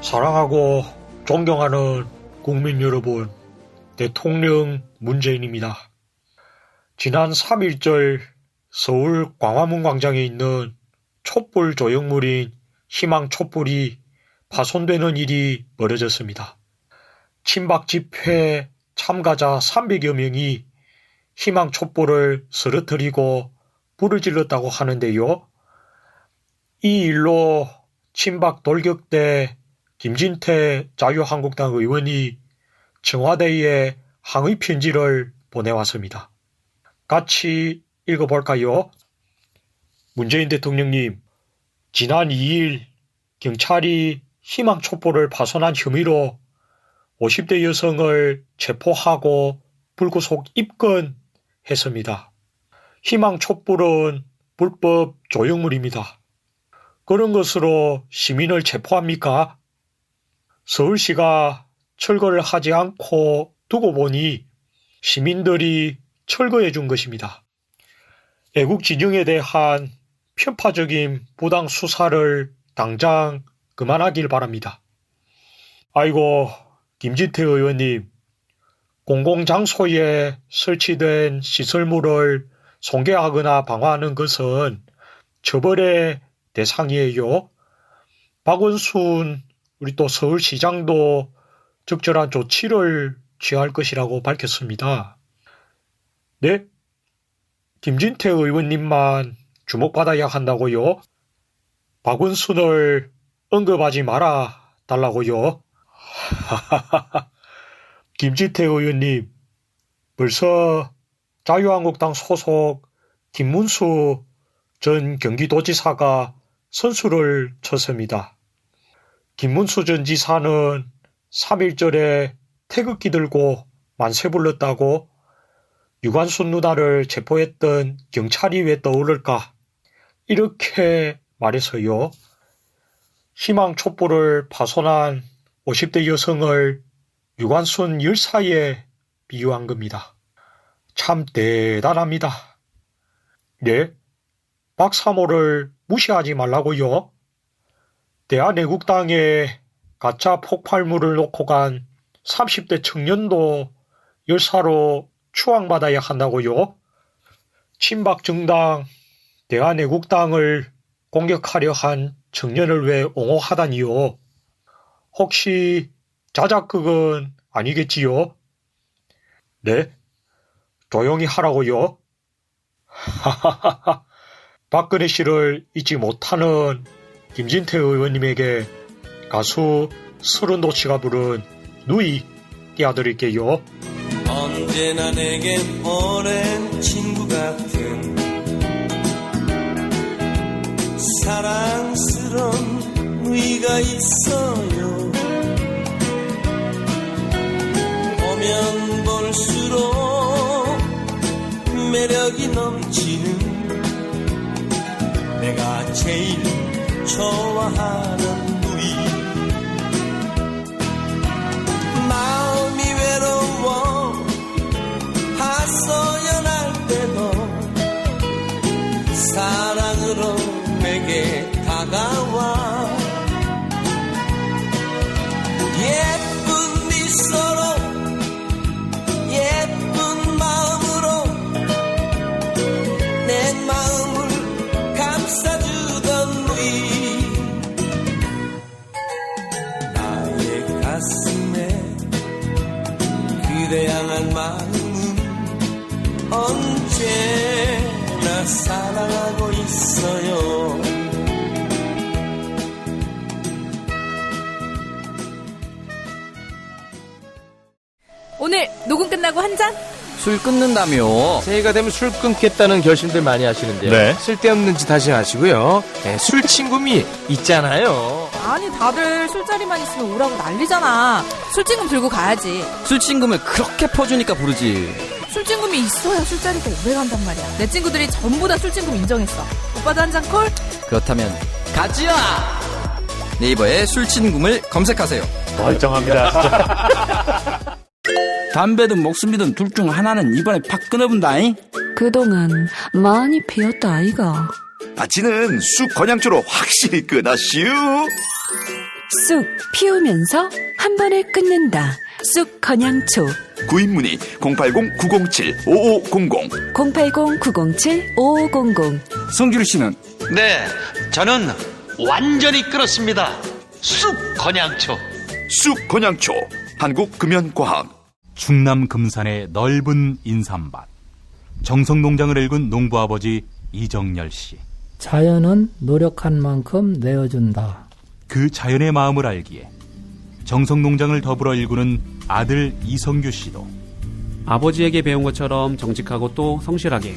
사랑하고 존경하는 국민 여러분, 대통령 문재인입니다. 지난 3일절 서울 광화문 광장에 있는 촛불 조형물인 희망 촛불이 파손되는 일이 벌어졌습니다. 친박 집회 참가자 300여 명이 희망 촛불을 쓰러뜨리고 불을 질렀다고 하는데요. 이 일로 친박 돌격대 김진태 자유한국당 의원이 청와대에 항의 편지를 보내왔습니다. 같이 읽어볼까요? 문재인 대통령님, 지난 2일 경찰이 희망 촛불을 파손한 혐의로 50대 여성을 체포하고 불구속 입건했습니다. 희망 촛불은 불법 조형물입니다. 그런 것으로 시민을 체포합니까? 서울시가 철거를 하지 않고 두고 보니 시민들이 철거해 준 것입니다. 애국 진영에 대한 편파적인 부당 수사를 당장 그만하길 바랍니다. 아이고, 김진태 의원님, 공공장소에 설치된 시설물을 손괴하거나 방화하는 것은 처벌의 대상이에요. 박원순 우리 또 서울시장도 적절한 조치를 취할 것이라고 밝혔습니다. 네? 김진태 의원님만 주목받아야 한다고요? 박원순을 언급하지 말아 달라고요? 김진태 의원님, 벌써 자유한국당 소속 김문수 전 경기도지사가 선수를 쳤습니다. 김문수 전 지사는 3.1절에 태극기 들고 만세 불렀다고 유관순 누나를 체포했던 경찰이 왜 떠오를까? 이렇게 말해서요. 희망 촛불을 파손한 50대 여성을 유관순 열사에 비유한 겁니다. 참 대단합니다. 네? 박사모를 무시하지 말라고요? 대한애국당에 가짜 폭발물을 놓고 간 30대 청년도 열사로 추앙받아야 한다고요? 친박 정당 대한애국당을 공격하려 한 청년을 왜 옹호하다니요? 혹시 자작극은 아니겠지요? 네? 조용히 하라고요? 하하하하. 박근혜 씨를 잊지 못하는 김진태 의원님에게 가수 서른도 씨가 부른 누이 띄워드릴게요. 언제나 내겐 오랜 친구 같은 사랑스러운 누이가 있어요. 보면 볼수록 매력이 넘치는 내가 제일 좋아하는 누이. 마음이 외로워 하소연할 때도 사랑으로 내게 다가와 예쁜 미소로 예쁜 마음으로 내 마음을 감싸주던 누이. 나의 가슴에 그대 향한 마음은 언제나 사랑하고 있어요. 오늘 녹음 끝나고 한 잔? 술 끊는다며. 새해가 되면 술 끊겠다는 결심들 많이 하시는데요. 네. 쓸데없는 짓 하지 마시고요. 네, 술 친구미 있잖아요. 아니 다들 술자리만 있으면 오라고 난리잖아. 술친금 들고 가야지. 술친금을 그렇게 퍼주니까 부르지. 술친금이 있어야 술자리가 오래 간단 말이야. 내 친구들이 전부 다 술친금 인정했어. 오빠도 한 잔 콜? 그렇다면 가지야. 네이버에 술친금을 검색하세요. 멀쩡합니다 진짜. 담배든 목숨이든 둘 중 하나는 이번에 팍 끊어본다잉. 그동안 많이 피웠다 아이가. 다치는 쑥 건양초로 확실히 끊었슈. 쑥 피우면서 한 번에 끊는다. 쑥 건양초. 구입문의 080-907-5500 080-907-5500. 성주리 씨는? 네, 저는 완전히 끊었습니다. 쑥 건양초. 쑥 건양초. 한국금연과학. 충남 금산의 넓은 인삼밭. 정성농장을 일군 농부아버지 이정열 씨. 자연은 노력한 만큼 내어준다. 그 자연의 마음을 알기에 정성농장을 더불어 일구는 아들 이성규 씨도 아버지에게 배운 것처럼 정직하고 또 성실하게.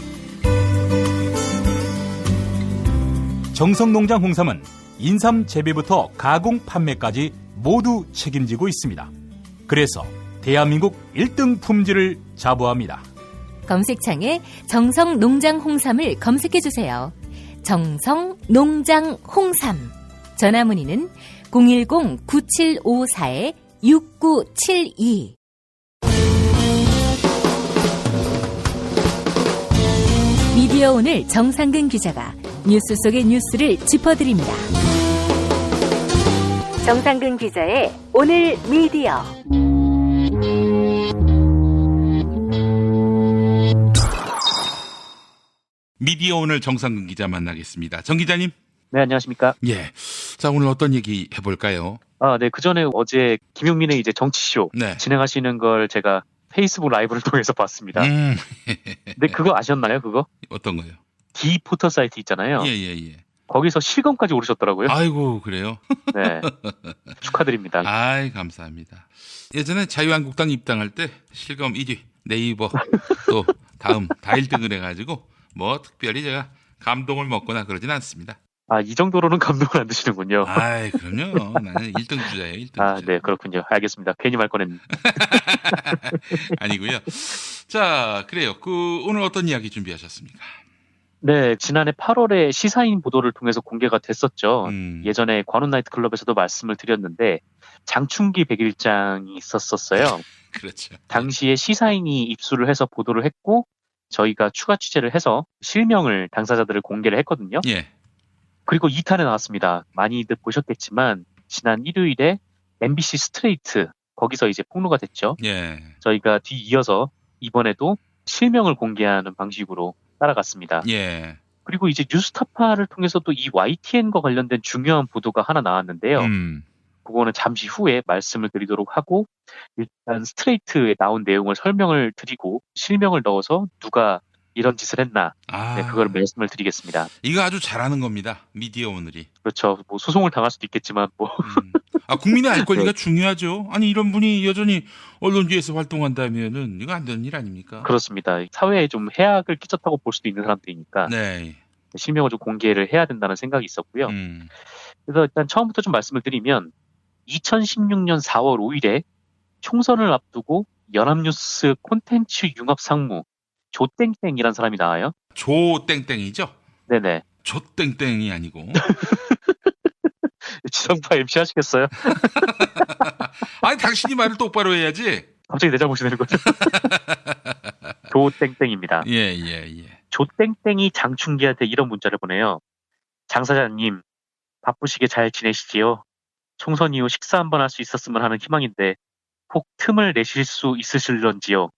정성농장 홍삼은 인삼 재배부터 가공 판매까지 모두 책임지고 있습니다. 그래서 대한민국 1등 품질을 자부합니다. 검색창에 정성농장 홍삼을 검색해주세요. 정성농장 홍삼. 전화문의는 010-9754-6972. 미디어 오늘 정상근 기자가 뉴스 속의 뉴스를 짚어드립니다. 정상근 기자의 오늘 미디어. 미디어 오늘 정상근 기자 만나겠습니다. 정 기자님. 네, 안녕하십니까. 예. 자, 오늘 어떤 얘기 해볼까요? 네. 그 전에 어제 김용민의 이제 정치쇼 진행하시는 걸 제가 페이스북 라이브를 통해서 봤습니다. 근데 그거 아셨나요, 그거? 어떤 거요? D 포털 사이트 있잖아요. 예. 거기서 실검까지 오르셨더라고요. 아이고, 그래요? 네. 축하드립니다. 아이, 감사합니다. 예전에 자유한국당 입당할 때 실검 1위, 네이버 또 다음 다 1등을 해가지고 뭐 특별히 제가 감동을 먹거나 그러진 않습니다. 이 정도로는 감동을 안 드시는군요. 아이, 그럼요. 나는 1등 주자예요, 1등 주자. 네, 그렇군요. 알겠습니다. 괜히 말 꺼냈네. 아니고요. 자, 그래요. 오늘 어떤 이야기 준비하셨습니까? 네, 지난해 8월에 시사인 보도를 통해서 공개가 됐었죠. 예전에 관훈 나이트클럽에서도 말씀을 드렸는데 장충기 백일장이 있었어요. 그렇죠. 당시에 시사인이 입수를 해서 보도를 했고 저희가 추가 취재를 해서 실명을 당사자들을 공개를 했거든요. 예. 그리고 2탄에 나왔습니다. 많이들 보셨겠지만 지난 일요일에 MBC 스트레이트 거기서 이제 폭로가 됐죠. 예. 저희가 뒤이어서 이번에도 실명을 공개하는 방식으로 따라갔습니다. 예. 그리고 이제 뉴스타파를 통해서도 이 YTN과 관련된 중요한 보도가 하나 나왔는데요. 그거는 잠시 후에 말씀을 드리도록 하고 일단 스트레이트에 나온 내용을 설명을 드리고 실명을 넣어서 누가 이런 짓을 했나 네, 그걸 말씀을 드리겠습니다. 이거 아주 잘하는 겁니다. 미디어 오늘이. 그렇죠. 뭐 소송을 당할 수도 있겠지만 뭐. 국민의 알 권리가 중요하죠. 아니 이런 분이 여전히 언론계에서 활동한다면은 이거 안 되는 일 아닙니까? 그렇습니다. 사회에 좀 해악을 끼쳤다고 볼 수도 있는 사람들이니까 네. 실명을 좀 공개를 해야 된다는 생각이 있었고요. 그래서 일단 처음부터 좀 말씀을 드리면 2016년 4월 5일에 총선을 앞두고 연합뉴스 콘텐츠 융합 상무 조땡땡이라는 사람이 나와요. 조땡땡이죠? 네네. 조땡땡이 아니고. 지상파 MC 하시겠어요? 아니 당신이 말을 똑바로 해야지. 갑자기 내 잘못이 되는 거죠. 조땡땡입니다. 예. 조땡땡이 장충기한테 이런 문자를 보내요. 장 사장님 바쁘시게 잘 지내시지요? 총선 이후 식사 한번 할 수 있었으면 하는 희망인데 혹 틈을 내실 수 있으실런지요?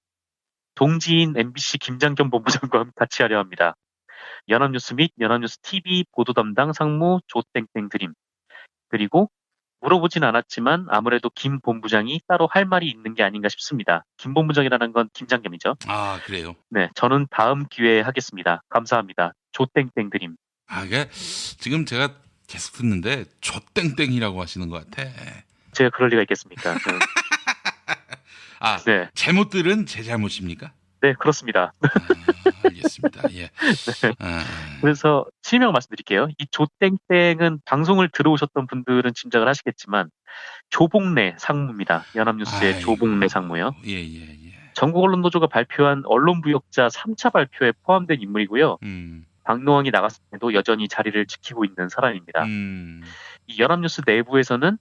동지인 MBC 김장겸 본부장과 같이 하려 합니다. 연합뉴스 및 연합뉴스 TV 보도 담당 상무 조땡땡 드림. 그리고 물어보진 않았지만 아무래도 김 본부장이 따로 할 말이 있는 게 아닌가 싶습니다. 김 본부장이라는 건 김장겸이죠. 아, 그래요? 네, 저는 다음 기회에 하겠습니다. 감사합니다. 조땡땡 드림. 이게 지금 제가 계속 듣는데 조땡땡이라고 하시는 것 같아. 제가 그럴 리가 있겠습니까? 네. 잘못들은 제 잘못입니까? 네, 그렇습니다. 알겠습니다. 예. 네. 그래서 실명 말씀드릴게요. 이 조땡땡은 방송을 들어오셨던 분들은 짐작을 하시겠지만 조봉래 상무입니다. 연합뉴스의 조봉래 상무요. 예. 전국언론노조가 발표한 언론부역자 3차 발표에 포함된 인물이고요. 박노왕이 나갔을 때도 여전히 자리를 지키고 있는 사람입니다. 이 연합뉴스 내부에서는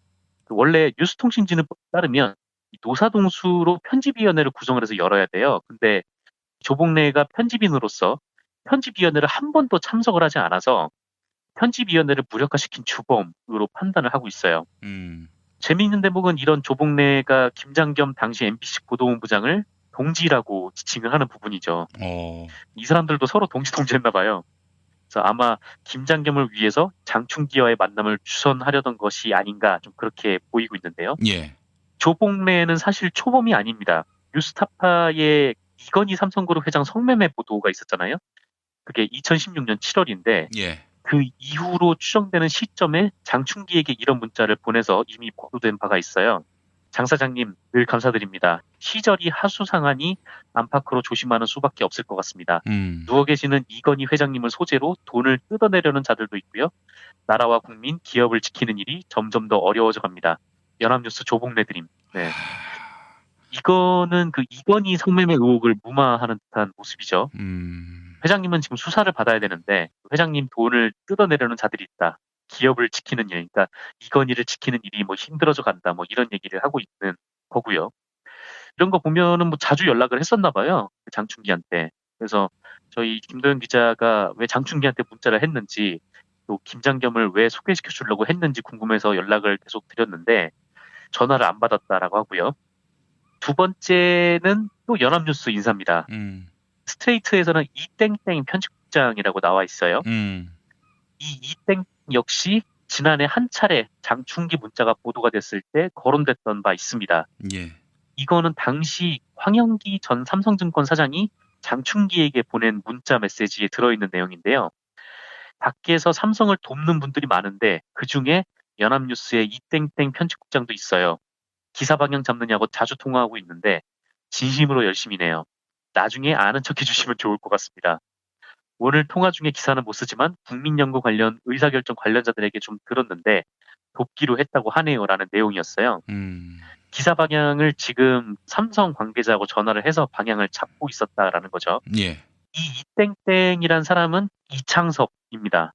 원래 뉴스통신진흥법에 따르면 노사동수로 편집위원회를 구성을 해서 열어야 돼요. 근데 조봉래가 편집인으로서 편집위원회를 한 번도 참석을 하지 않아서 편집위원회를 무력화시킨 주범으로 판단을 하고 있어요. 재미있는 대목은 이런 조봉래가 김장겸 당시 MBC 보도본부장을 동지라고 지칭을 하는 부분이죠. 이 사람들도 서로 동지했나 봐요. 그래서 아마 김장겸을 위해서 장충기와의 만남을 주선하려던 것이 아닌가 좀 그렇게 보이고 있는데요. 예. 조봉래는 사실 초범이 아닙니다. 뉴스타파의 이건희 삼성그룹 회장 성매매 보도가 있었잖아요. 그게 2016년 7월인데 예. 그 이후로 추정되는 시점에 장충기에게 이런 문자를 보내서 이미 보도된 바가 있어요. 장 사장님 늘 감사드립니다. 시절이 하수상하니 안팎으로 조심하는 수밖에 없을 것 같습니다. 누워 계시는 이건희 회장님을 소재로 돈을 뜯어내려는 자들도 있고요. 나라와 국민, 기업을 지키는 일이 점점 더 어려워져 갑니다. 연합뉴스 조봉래 드림. 네. 이거는 그 이건희 성매매 의혹을 무마하는 듯한 모습이죠. 회장님은 지금 수사를 받아야 되는데 회장님 돈을 뜯어내려는 자들이 있다. 기업을 지키는 일, 그러니까 이건희를 지키는 일이 뭐 힘들어져 간다, 뭐 이런 얘기를 하고 있는 거고요. 이런 거 보면은 뭐 자주 연락을 했었나 봐요. 장충기한테. 그래서 저희 김도현 기자가 왜 장충기한테 문자를 했는지 또 김장겸을 왜 소개시켜 주려고 했는지 궁금해서 연락을 계속 드렸는데 전화를 안 받았다라고 하고요. 두 번째는 또 연합뉴스 인사입니다. 스트레이트에서는 이땡땡 편집국장이라고 나와 있어요. 이 이땡 역시 지난해 한 차례 장충기 문자가 보도가 됐을 때 거론됐던 바 있습니다. 예. 이거는 당시 황영기 전 삼성증권 사장이 장충기에게 보낸 문자 메시지에 들어있는 내용인데요. 밖에서 삼성을 돕는 분들이 많은데 그중에 연합뉴스의 이땡땡 편집국장도 있어요. 기사 방향 잡느냐고 자주 통화하고 있는데 진심으로 열심히네요. 나중에 아는 척 해주시면 좋을 것 같습니다. 오늘 통화 중에 기사는 못 쓰지만 국민연구 관련 의사결정 관련자들에게 좀 들었는데 돕기로 했다고 하네요라는 내용이었어요. 기사 방향을 지금 삼성 관계자하고 전화를 해서 방향을 잡고 있었다라는 거죠. 예. 이 이땡땡이란 사람은 이창섭입니다.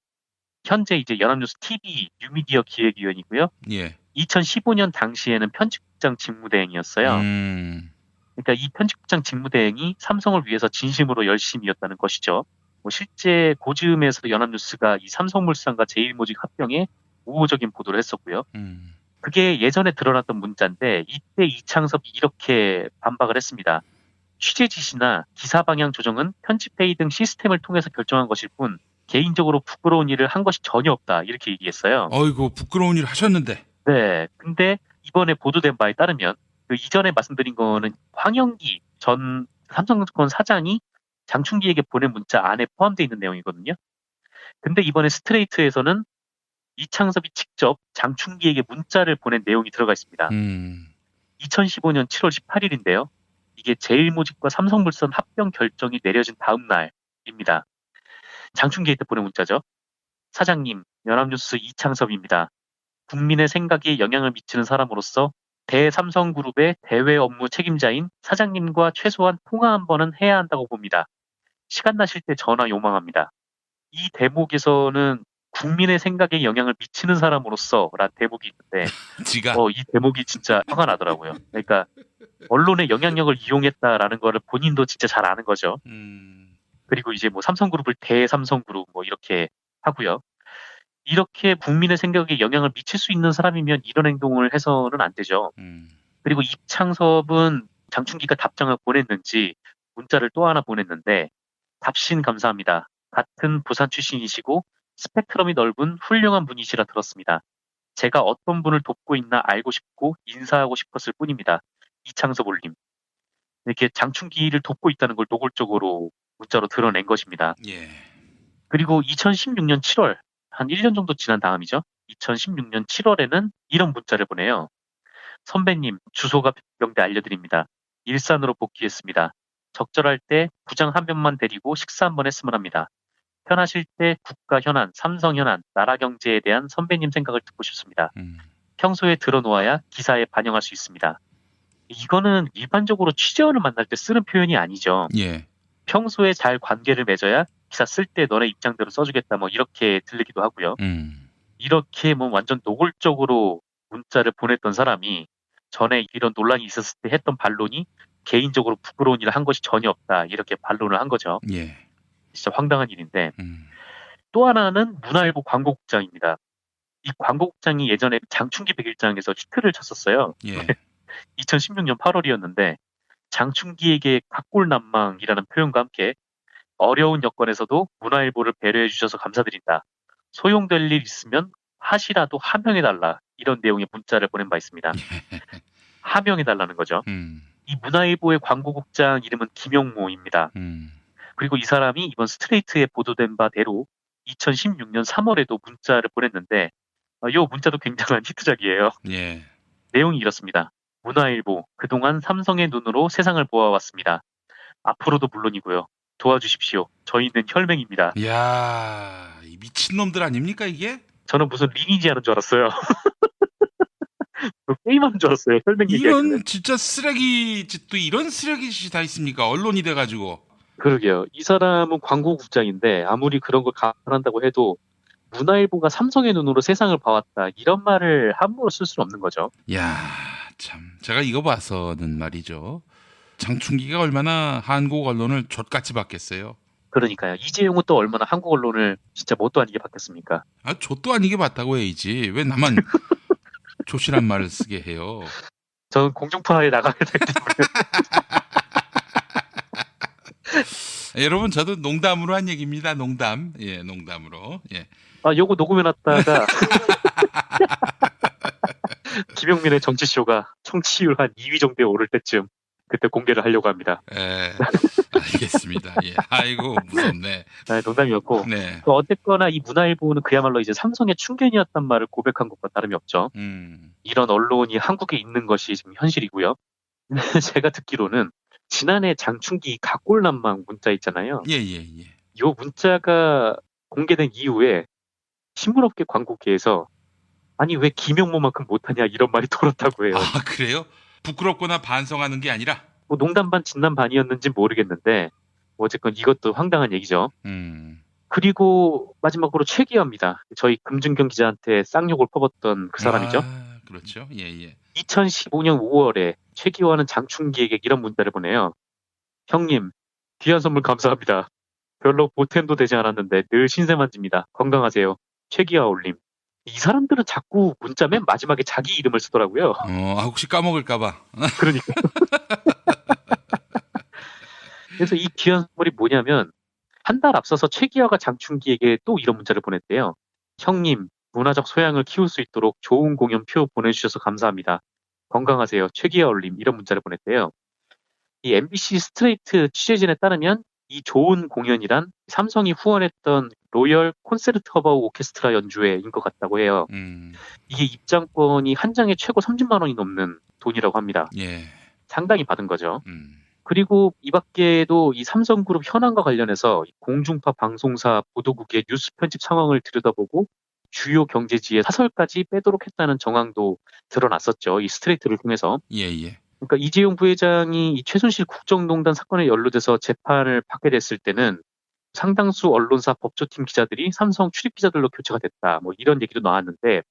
현재 이제 연합뉴스 TV 뉴미디어 기획위원이고요. 예. 2015년 당시에는 편집국장 직무대행이었어요. 그러니까 이 편집국장 직무대행이 삼성을 위해서 진심으로 열심이었다는 것이죠. 뭐 실제 고즈음에서 연합뉴스가 이 삼성물산과 제일모직 합병에 우호적인 보도를 했었고요. 그게 예전에 드러났던 문자인데 이때 이창섭이 이렇게 반박을 했습니다. 취재 지시나 기사 방향 조정은 편집회의 등 시스템을 통해서 결정한 것일 뿐 개인적으로 부끄러운 일을 한 것이 전혀 없다 이렇게 얘기했어요. 어이구 부끄러운 일을 하셨는데. 네. 근데 이번에 보도된 바에 따르면 그 이전에 말씀드린 거는 황영기 전 삼성증권 사장이 장충기에게 보낸 문자 안에 포함되어 있는 내용이거든요. 근데 이번에 스트레이트에서는 이창섭이 직접 장충기에게 문자를 보낸 내용이 들어가 있습니다. 2015년 7월 18일인데요. 이게 제일모직과 삼성물산 합병 결정이 내려진 다음 날입니다. 장충기한테 보낸 문자죠. 사장님, 연합뉴스 이창섭입니다. 국민의 생각에 영향을 미치는 사람으로서 대삼성그룹의 대외 업무 책임자인 사장님과 최소한 통화 한 번은 해야 한다고 봅니다. 시간 나실 때 전화 요망합니다. 이 대목에서는 국민의 생각에 영향을 미치는 사람으로서 라는 대목이 있는데 이 대목이 진짜 화가 나더라고요. 그러니까 언론의 영향력을 이용했다라는 거를 본인도 진짜 잘 아는 거죠. 그리고 이제 뭐 삼성그룹을 대삼성그룹 뭐 이렇게 하고요. 이렇게 국민의 생각에 영향을 미칠 수 있는 사람이면 이런 행동을 해서는 안 되죠. 그리고 이창섭은 장충기가 답장을 보냈는지 문자를 또 하나 보냈는데 답신 감사합니다. 같은 부산 출신이시고 스펙트럼이 넓은 훌륭한 분이시라 들었습니다. 제가 어떤 분을 돕고 있나 알고 싶고 인사하고 싶었을 뿐입니다. 이창섭 올림. 이렇게 장충기를 돕고 있다는 걸 노골적으로 문자로 드러낸 것입니다. 예. 그리고 2016년 7월, 한 1년 정도 지난 다음이죠. 2016년 7월에는 이런 문자를 보내요. 선배님, 주소가 변경돼 알려드립니다. 일산으로 복귀했습니다. 적절할 때 부장 한 명만 데리고 식사 한번 했으면 합니다. 편하실 때 국가 현안, 삼성 현안, 나라 경제에 대한 선배님 생각을 듣고 싶습니다. 평소에 들어놓아야 기사에 반영할 수 있습니다. 이거는 일반적으로 취재원을 만날 때 쓰는 표현이 아니죠. 예. 평소에 잘 관계를 맺어야 기사 쓸 때 너네 입장대로 써주겠다 뭐 이렇게 들리기도 하고요. 이렇게 뭐 완전 노골적으로 문자를 보냈던 사람이 전에 이런 논란이 있었을 때 했던 반론이 개인적으로 부끄러운 일을 한 것이 전혀 없다 이렇게 반론을 한 거죠. 예. 진짜 황당한 일인데 또 하나는 문화일보 광고국장입니다. 이 광고국장이 예전에 장충기 100일장에서 히트를 쳤었어요. 예. 2016년 8월이었는데 장충기에게 각골난망이라는 표현과 함께 어려운 여건에서도 문화일보를 배려해 주셔서 감사드린다. 소용될 일 있으면 하시라도 하명해달라. 이런 내용의 문자를 보낸 바 있습니다. 하명해달라는 거죠. 이 문화일보의 광고국장 이름은 김용모입니다. 그리고 이 사람이 이번 스트레이트에 보도된 바대로 2016년 3월에도 문자를 보냈는데 이 문자도 굉장한 히트작이에요. 예. 내용이 이렇습니다. 문화일보, 그동안 삼성의 눈으로 세상을 보아왔습니다. 앞으로도 물론이고요. 도와주십시오. 저희는 혈맹입니다. 이야, 이 미친놈들 아닙니까 이게? 저는 무슨 리니지 하는 줄 알았어요. 게임하는 줄 알았어요. 혈맹 얘기하길래. 이런 진짜 쓰레기 짓도 이런 쓰레기 짓이 다 있습니까? 언론이 돼가지고. 그러게요. 이 사람은 광고국장인데 아무리 그런 걸 감안한다고 해도 문화일보가 삼성의 눈으로 세상을 봐왔다. 이런 말을 함부로 쓸 수는 없는 거죠. 야, 참. 제가 이거 봐서는 말이죠. 장충기가 얼마나 한국 언론을 족같이 봤겠어요. 그러니까요. 이재용은 또 얼마나 한국 언론을 진짜 뭣도 아니게 봤겠습니까? 아, 족도 아니게 봤다고 해야지. 왜 나만 조실한 말을 쓰게 해요. 저는 공중파에 나가야 되기 때문에. 여러분, 저도 농담으로 한 얘기입니다. 농담. 예, 농담으로. 예. 아, 요거 녹음해놨다가 김용민의 정치쇼가 청취율 한 2위 정도에 오를 때쯤 그때 공개를 하려고 합니다. 예, 알겠습니다. 예. 아이고, 무섭네. 네, 농담이었고. 네. 어쨌거나 이 문화일보는 그야말로 이제 삼성의 충견이었단 말을 고백한 것과 다름이 없죠. 이런 언론이 한국에 있는 것이 지금 현실이고요. 제가 듣기로는 지난해 장충기 각골난망 문자 있잖아요. 예. 요 문자가 공개된 이후에 신문업계 광고계에서 아니 왜 김용모만큼 못하냐 이런 말이 돌았다고 해요. 아, 그래요? 부끄럽거나 반성하는 게 아니라? 뭐 농담 반 진담 반이었는지 모르겠는데 어쨌건 이것도 황당한 얘기죠. 그리고 마지막으로 최기화입니다. 저희 금준경 기자한테 쌍욕을 퍼붓던 그 사람이죠. 아, 그렇죠. 예. 2015년 5월에 최기화는 장충기에게 이런 문자를 보내요. 형님, 귀한 선물 감사합니다. 별로 보탬도 되지 않았는데 늘 신세만 집니다. 건강하세요. 최기화 올림. 이 사람들은 자꾸 문자 맨 마지막에 자기 이름을 쓰더라고요. 혹시 까먹을까봐. 그러니까. 그래서 이 귀한 선물이 뭐냐면 한 달 앞서서 최기화가 장충기에게 또 이런 문자를 보냈대요. 형님, 문화적 소양을 키울 수 있도록 좋은 공연 표 보내주셔서 감사합니다. 건강하세요. 최기화 올림. 이런 문자를 보냈대요. 이 MBC 스트레이트 취재진에 따르면 이 좋은 공연이란 삼성이 후원했던 로열 콘세르트 허버 오케스트라 연주회인 것 같다고 해요. 이게 입장권이 한 장에 최고 30만 원이 넘는 돈이라고 합니다. 예. 상당히 받은 거죠. 그리고 이 밖에도 이 삼성그룹 현황과 관련해서 공중파 방송사 보도국의 뉴스 편집 상황을 들여다보고 주요 경제지의 사설까지 빼도록 했다는 정황도 드러났었죠. 이 스트레이트를 통해서. 예. 그러니까 이재용 부회장이 이 최순실 국정농단 사건에 연루돼서 재판을 받게 됐을 때는 상당수 언론사 법조팀 기자들이 삼성 출입 기자들로 교체가 됐다. 뭐 이런 얘기도 나왔는데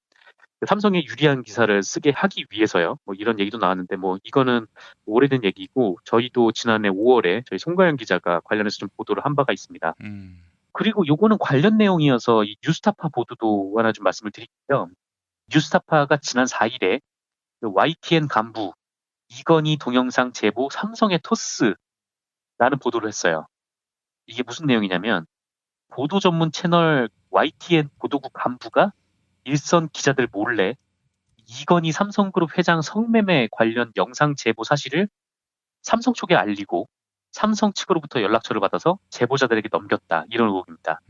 삼성에 유리한 기사를 쓰게 하기 위해서요. 뭐 이런 얘기도 나왔는데 뭐 이거는 오래된 얘기고 저희도 지난해 5월에 저희 송가영 기자가 관련해서 좀 보도를 한 바가 있습니다. 그리고 요거는 관련 내용이어서 이 뉴스타파 보도도 하나 좀 말씀을 드릴게요. 뉴스타파가 지난 4일에 YTN 간부 이건희 동영상 제보 삼성의 토스라는 보도를 했어요. 이게 무슨 내용이냐면 보도 전문 채널 YTN 보도국 간부가 일선 기자들 몰래 이건희 삼성그룹 회장 성매매 관련 영상 제보 사실을 삼성 쪽에 알리고 삼성 측으로부터 연락처를 받아서 제보자들에게 넘겼다. 이런 의혹입니다.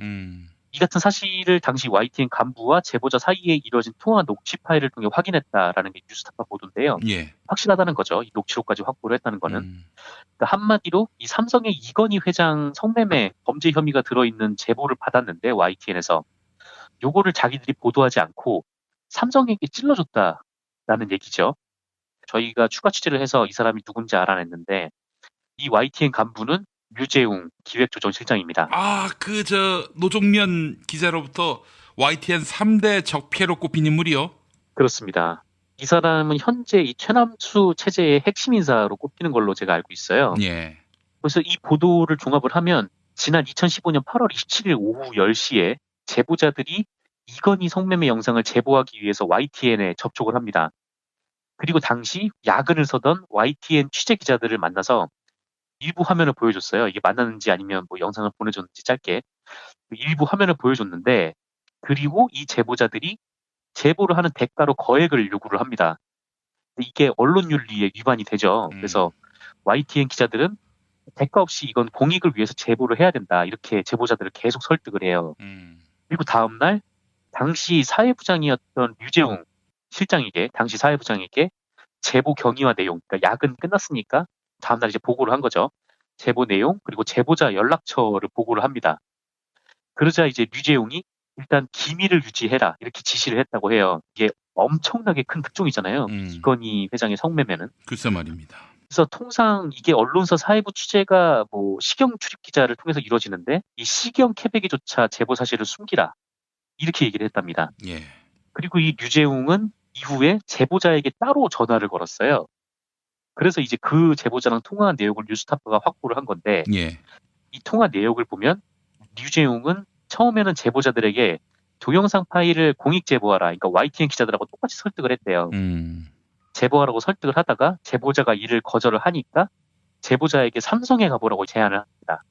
이 같은 사실을 당시 YTN 간부와 제보자 사이에 이루어진 통화 녹취 파일을 통해 확인했다라는 게 뉴스타파 보도인데요. 예. 확실하다는 거죠. 이 녹취록까지 확보를 했다는 거는. 그러니까 한마디로 이 삼성의 이건희 회장 성매매 범죄 혐의가 들어있는 제보를 받았는데 YTN에서 요거를 자기들이 보도하지 않고 삼성에게 찔러줬다라는 얘기죠. 저희가 추가 취재를 해서 이 사람이 누군지 알아냈는데 이 YTN 간부는 류재웅 기획조정실장입니다. 아, 노종면 기자로부터 YTN 3대 적폐로 꼽힌 인물이요? 그렇습니다. 이 사람은 현재 이 최남수 체제의 핵심 인사로 꼽히는 걸로 제가 알고 있어요. 예. 그래서 이 보도를 종합을 하면 지난 2015년 8월 27일 오후 10시에 제보자들이 이건희 성매매 영상을 제보하기 위해서 YTN에 접촉을 합니다. 그리고 당시 야근을 서던 YTN 취재 기자들을 만나서 일부 화면을 보여줬어요. 이게 만났는지 아니면 뭐 영상을 보내줬는지 짧게. 일부 화면을 보여줬는데 그리고 이 제보자들이 제보를 하는 대가로 거액을 요구를 합니다. 이게 언론윤리에 위반이 되죠. 그래서 YTN 기자들은 대가 없이 이건 공익을 위해서 제보를 해야 된다. 이렇게 제보자들을 계속 설득을 해요. 그리고 다음날 당시 사회부장이었던 류재웅 실장에게 당시 사회부장에게 제보 경위와 내용, 그러니까 야근 끝났으니까 다음날 이제 보고를 한 거죠. 제보 내용 그리고 제보자 연락처를 보고를 합니다. 그러자 이제 류재웅이 일단 기밀을 유지해라 이렇게 지시를 했다고 해요. 이게 엄청나게 큰 특종이잖아요. 이건희 회장의 성매매는. 글쎄 말입니다. 그래서 통상 이게 언론사 사회부 취재가 뭐 시경 출입 기자를 통해서 이루어지는데 이 시경 캐배기조차 제보 사실을 숨기라 이렇게 얘기를 했답니다. 예. 그리고 이 류재웅은 이후에 제보자에게 따로 전화를 걸었어요. 그래서 이제 그 제보자랑 통화한 내용을 뉴스타파가 확보를 한 건데 예. 이 통화 내역을 보면 류재용은 처음에는 제보자들에게 동영상 파일을 공익 제보하라. 그러니까 YTN 기자들하고 똑같이 설득을 했대요. 제보하라고 설득을 하다가 제보자가 이를 거절을 하니까 제보자에게 삼성에 가보라고 제안을 합니다.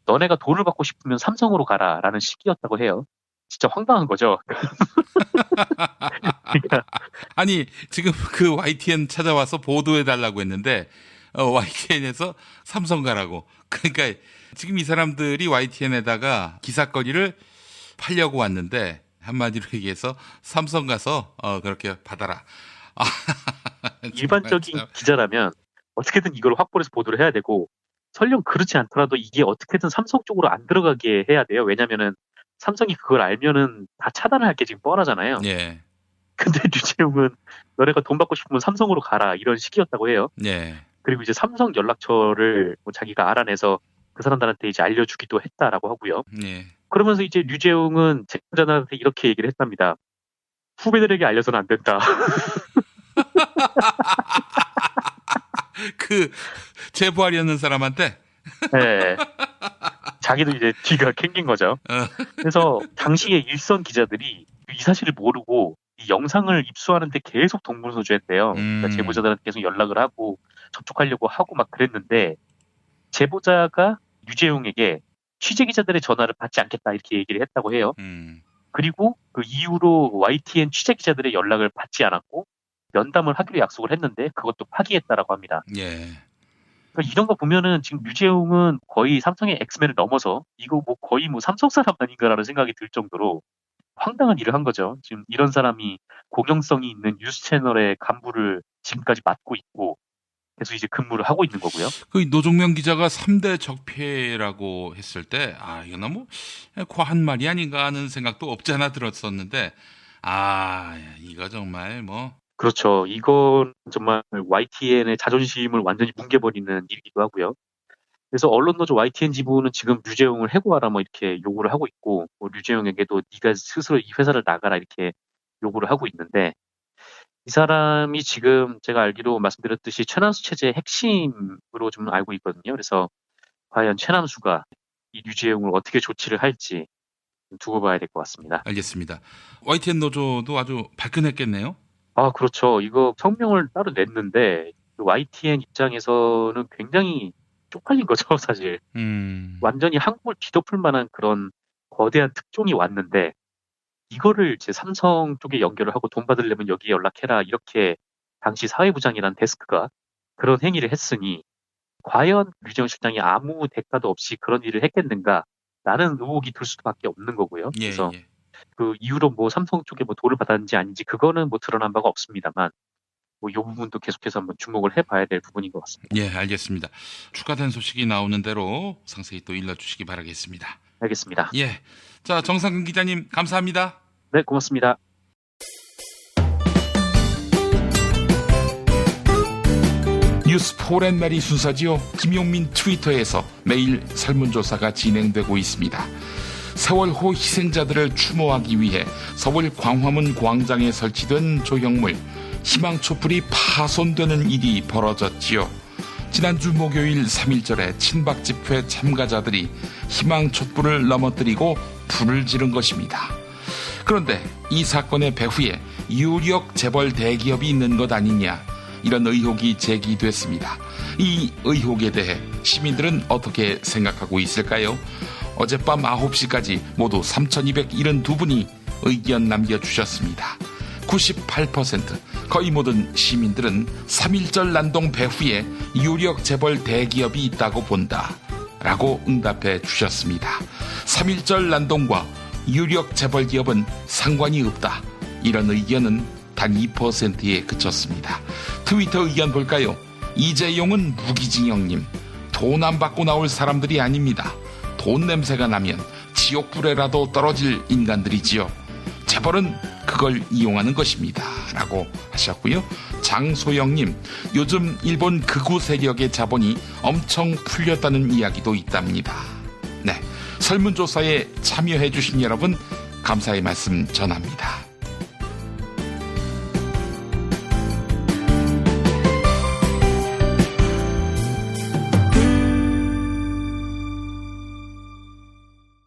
너네가 돈을 받고 싶으면 삼성으로 가라라는 식이었다고 해요. 진짜 황당한 거죠. 그러니까. 아니 지금 그 YTN 찾아와서 보도해달라고 했는데 YTN에서 삼성 가라고. 그러니까 지금 이 사람들이 YTN에다가 기사거리를 팔려고 왔는데 한마디로 얘기해서 삼성 가서 그렇게 받아라. 일반적인 기자라면 어떻게든 이걸 확보해서 보도를 해야 되고 설령 그렇지 않더라도 이게 어떻게든 삼성 쪽으로 안 들어가게 해야 돼요. 왜냐면은 삼성이 그걸 알면은 다 차단을 할 게 지금 뻔하잖아요. 예. 근데 류재용은 너네가 돈 받고 싶으면 삼성으로 가라 이런 식이었다고 해요. 예. 그리고 이제 삼성 연락처를 뭐 자기가 알아내서 그 사람들한테 이제 알려주기도 했다라고 하고요. 예. 그러면서 이제 류재용은 제보자들한테 이렇게 얘기를 했답니다. 후배들에게 알려서는 안 된다. 그 제보하려는 사람한테. 네. 자기도 이제 뒤가 캥긴 거죠. 그래서 당시에 일선 기자들이 이 사실을 모르고 이 영상을 입수하는데 계속 동분서주했대요. 그러니까 제보자들한테 계속 연락을 하고 접촉하려고 하고 막 그랬는데 제보자가 류재용에게 취재 기자들의 전화를 받지 않겠다 이렇게 얘기를 했다고 해요. 그리고 그 이후로 YTN 취재 기자들의 연락을 받지 않았고 면담을 하기로 약속을 했는데 그것도 파기했다라고 합니다. 예. 그러니까 이런 거 보면은 지금 류재용은 거의 삼성의 엑스맨을 넘어서 이거 뭐 거의 뭐 삼성 사람 아닌가라는 생각이 들 정도로 황당한 일을 한 거죠. 지금 이런 사람이 공영성이 있는 뉴스 채널의 간부를 지금까지 맡고 있고 계속 이제 근무를 하고 있는 거고요. 그 노종명 기자가 3대 적폐라고 했을 때 이거 너무 과한 말이 아닌가 하는 생각도 없지 않아 들었었는데 이거 정말 뭐 그렇죠. 이건 정말 YTN의 자존심을 완전히 뭉개버리는 일이기도 하고요. 그래서 언론노조 YTN 지부는 지금 류재용을 해고하라 뭐 이렇게 요구를 하고 있고 뭐 류재용에게도 네가 스스로 이 회사를 나가라 이렇게 요구를 하고 있는데 이 사람이 지금 제가 알기로 말씀드렸듯이 최남수 체제의 핵심으로 좀 알고 있거든요. 그래서 과연 최남수가 이 류재용을 어떻게 조치를 할지 두고 봐야 될 것 같습니다. 알겠습니다. YTN 노조도 아주 발끈했겠네요. 그렇죠. 이거 성명을 따로 냈는데 YTN 입장에서는 굉장히 쪽팔린 거죠, 사실. 완전히 한국을 뒤덮을 만한 그런 거대한 특종이 왔는데 이거를 제 삼성 쪽에 연결을 하고 돈 받으려면 여기에 연락해라 이렇게 당시 사회부장이란 데스크가 그런 행위를 했으니 과연 류재용 실장이 아무 대가도 없이 그런 일을 했겠는가 라는 의혹이 들 수밖에 없는 거고요. 그래서 그 이후로 뭐 삼성 쪽에 뭐 돈을 받았는지 아닌지 그거는 뭐 드러난 바가 없습니다만 뭐 이 부분도 계속해서 한번 주목을 해봐야 될 부분인 것 같습니다. 예, 알겠습니다. 추가된 소식이 나오는 대로 상세히 또 일러주시기 바라겠습니다. 알겠습니다. 예, 자 정상근 기자님 감사합니다. 네, 고맙습니다. 뉴스 포렌메리 순서지요. 김용민 트위터에서 매일 설문조사가 진행되고 있습니다. 세월호 희생자들을 추모하기 위해 서울 광화문 광장에 설치된 조형물 희망촛불이 파손되는 일이 벌어졌지요. 지난주 목요일 3.1절에 친박집회 참가자들이 희망촛불을 넘어뜨리고 불을 지른 것입니다. 그런데 이 사건의 배후에 유력 재벌 대기업이 있는 것 아니냐 이런 의혹이 제기됐습니다. 이 의혹에 대해 시민들은 어떻게 생각하고 있을까요? 어젯밤 9시까지 모두 3,272분이 의견 남겨주셨습니다. 98% 거의 모든 시민들은 3.1절 난동 배후에 유력 재벌 대기업이 있다고 본다 라고 응답해 주셨습니다. 3.1절 난동과 유력 재벌 기업은 상관이 없다 이런 의견은 단 2%에 그쳤습니다. 트위터 의견 볼까요? 이재용은 무기징역님, 돈 안 받고 나올 사람들이 아닙니다. 돈 냄새가 나면 지옥불에라도 떨어질 인간들이지요. 재벌은 그걸 이용하는 것입니다 라고 하셨고요. 장소영님, 요즘 일본 극우 세력의 자본이 엄청 풀렸다는 이야기도 있답니다. 네, 설문조사에 참여해 주신 여러분 감사의 말씀 전합니다.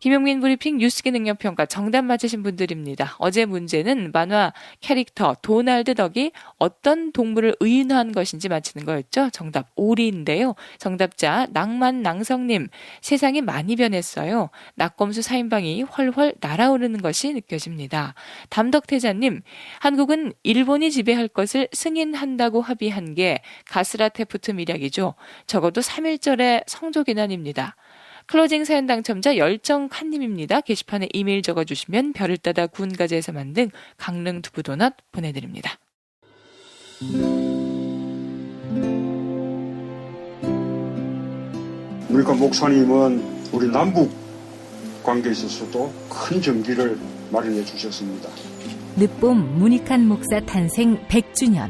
김용민 브리핑 뉴스기 능력평가 정답 맞으신 분들입니다. 어제 문제는 만화 캐릭터 도날드 덕이 어떤 동물을 의인화한 것인지 맞히는 거였죠. 정답 오리인데요. 정답자 낭만낭성님, 세상이 많이 변했어요. 낙검수 4인방이 훨훨 날아오르는 것이 느껴집니다. 담덕태자님, 한국은 일본이 지배할 것을 승인한다고 합의한 게 가스라테프트 밀약이죠. 적어도 3.1절의 성조기난입니다. 클로징 사연 당첨자 열정칸님입니다. 게시판에 이메일 적어주시면 별을 따다 구운가재에서 만든 강릉 두부도넛 보내드립니다. 그러니까 목사님은 우리 남북 관계에 있어서도 큰 정기를 마련해 주셨습니다. 늦봄 문익환 목사 탄생 100주년.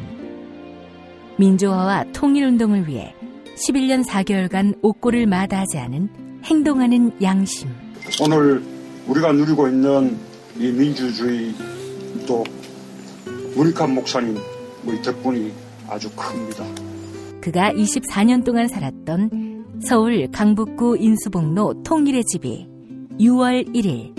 민주화와 통일운동을 위해 11년 4개월간 옥고를 마다하지 않은 행동하는 양심. 오늘 우리가 누리고 있는 이 민주주의 또 문익환 목사님 덕분이 아주 큽니다. 그가 24년 동안 살았던 서울 강북구 인수봉로 통일의 집이 6월 1일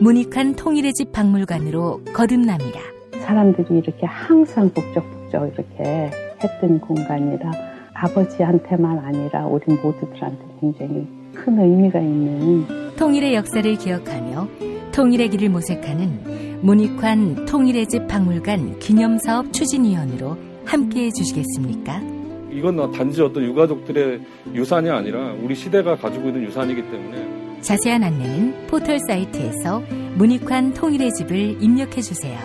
문익환 통일의 집 박물관으로 거듭납니다. 사람들이 이렇게 항상 북적북적 이렇게 했던 공간이라 아버지한테만 아니라 우리 모두들한테 굉장히 큰 의미가 있는 통일의 역사를 기억하며 통일의 길을 모색하는 문익환 통일의 집 박물관 기념사업 추진위원으로 함께해 주시겠습니까? 이건 단지 어떤 유가족들의 유산이 아니라 우리 시대가 가지고 있는 유산이기 때문에 자세한 안내는 포털 사이트에서 문익환 통일의 집을 입력해 주세요.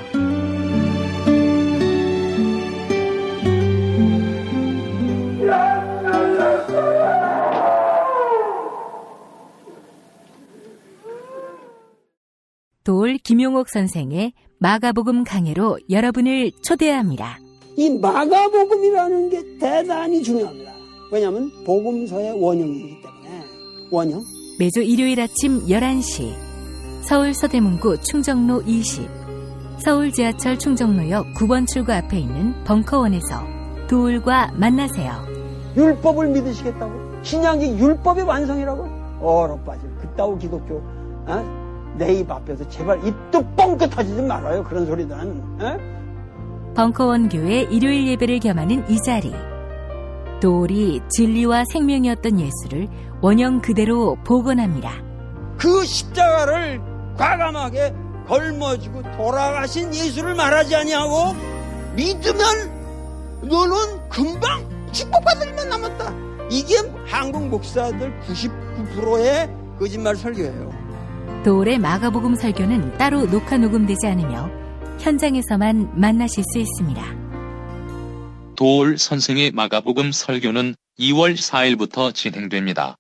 도올 김용옥 선생의 마가복음 강해로 여러분을 초대합니다. 이 마가복음이라는 게 대단히 중요합니다. 왜냐하면 복음서의 원형이기 때문에. 원형. 매주 일요일 아침 11시 서울 서대문구 충정로 20, 서울 지하철 충정로역 9번 출구 앞에 있는 벙커원에서 도울과 만나세요. 율법을 믿으시겠다고? 신약이 율법의 완성이라고? 얼어빠질 그따위 기독교 내 입 앞에서 제발 입도 뻥끗 터지지 말아요. 그런 소리들은. 벙커원 교회 일요일 예배를 겸하는 이 자리. 도울이 진리와 생명이었던 예수를 원형 그대로 복원합니다. 그 십자가를 과감하게 걸머지고 돌아가신 예수를 말하지 아니하고 믿으면 너는 금방 축복받을 일만 남았다. 이게 한국 목사들 99%의 거짓말 설교예요. 도울의 마가복음 설교는 따로 녹화 녹음되지 않으며 현장에서만 만나실 수 있습니다. 도울 선생의 마가복음 설교는 2월 4일부터 진행됩니다.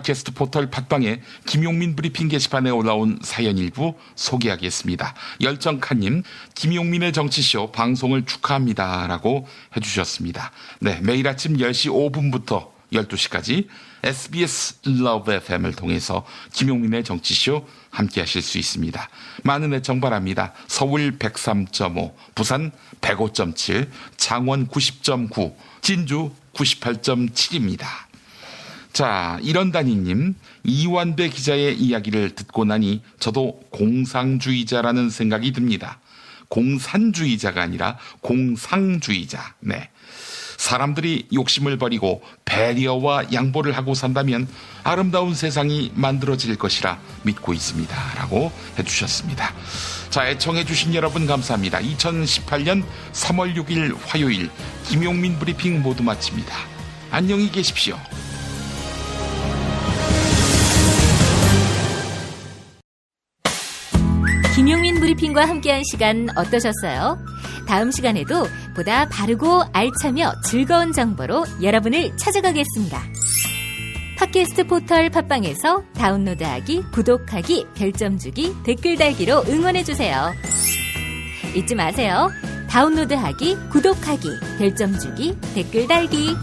팟캐스트 포털 팟빵에 김용민 브리핑 게시판에 올라온 사연 일부 소개하겠습니다. 열정카님, 김용민의 정치쇼 방송을 축하합니다 라고 해주셨습니다. 네, 매일 아침 10시 5분부터 12시까지 SBS 러브 FM을 통해서 김용민의 정치쇼 함께 하실 수 있습니다. 많은 애청 바랍니다. 서울 103.5, 부산 105.7, 창원 90.9, 진주 98.7입니다. 자, 이런다니님, 이완배 기자의 이야기를 듣고 나니 저도 공상주의자라는 생각이 듭니다. 공산주의자가 아니라 공상주의자. 네. 사람들이 욕심을 버리고 배려와 양보를 하고 산다면 아름다운 세상이 만들어질 것이라 믿고 있습니다. 라고 해주셨습니다. 자, 애청해주신 여러분 감사합니다. 2018년 3월 6일 화요일 김용민 브리핑 모두 마칩니다. 안녕히 계십시오. 김용민 브리핑과 함께한 시간 어떠셨어요? 다음 시간에도 보다 바르고 알차며 즐거운 정보로 여러분을 찾아가겠습니다. 팟캐스트 포털 팟빵에서 다운로드하기, 구독하기, 별점 주기, 댓글 달기로 응원해주세요. 잊지 마세요. 다운로드하기, 구독하기, 별점 주기, 댓글 달기.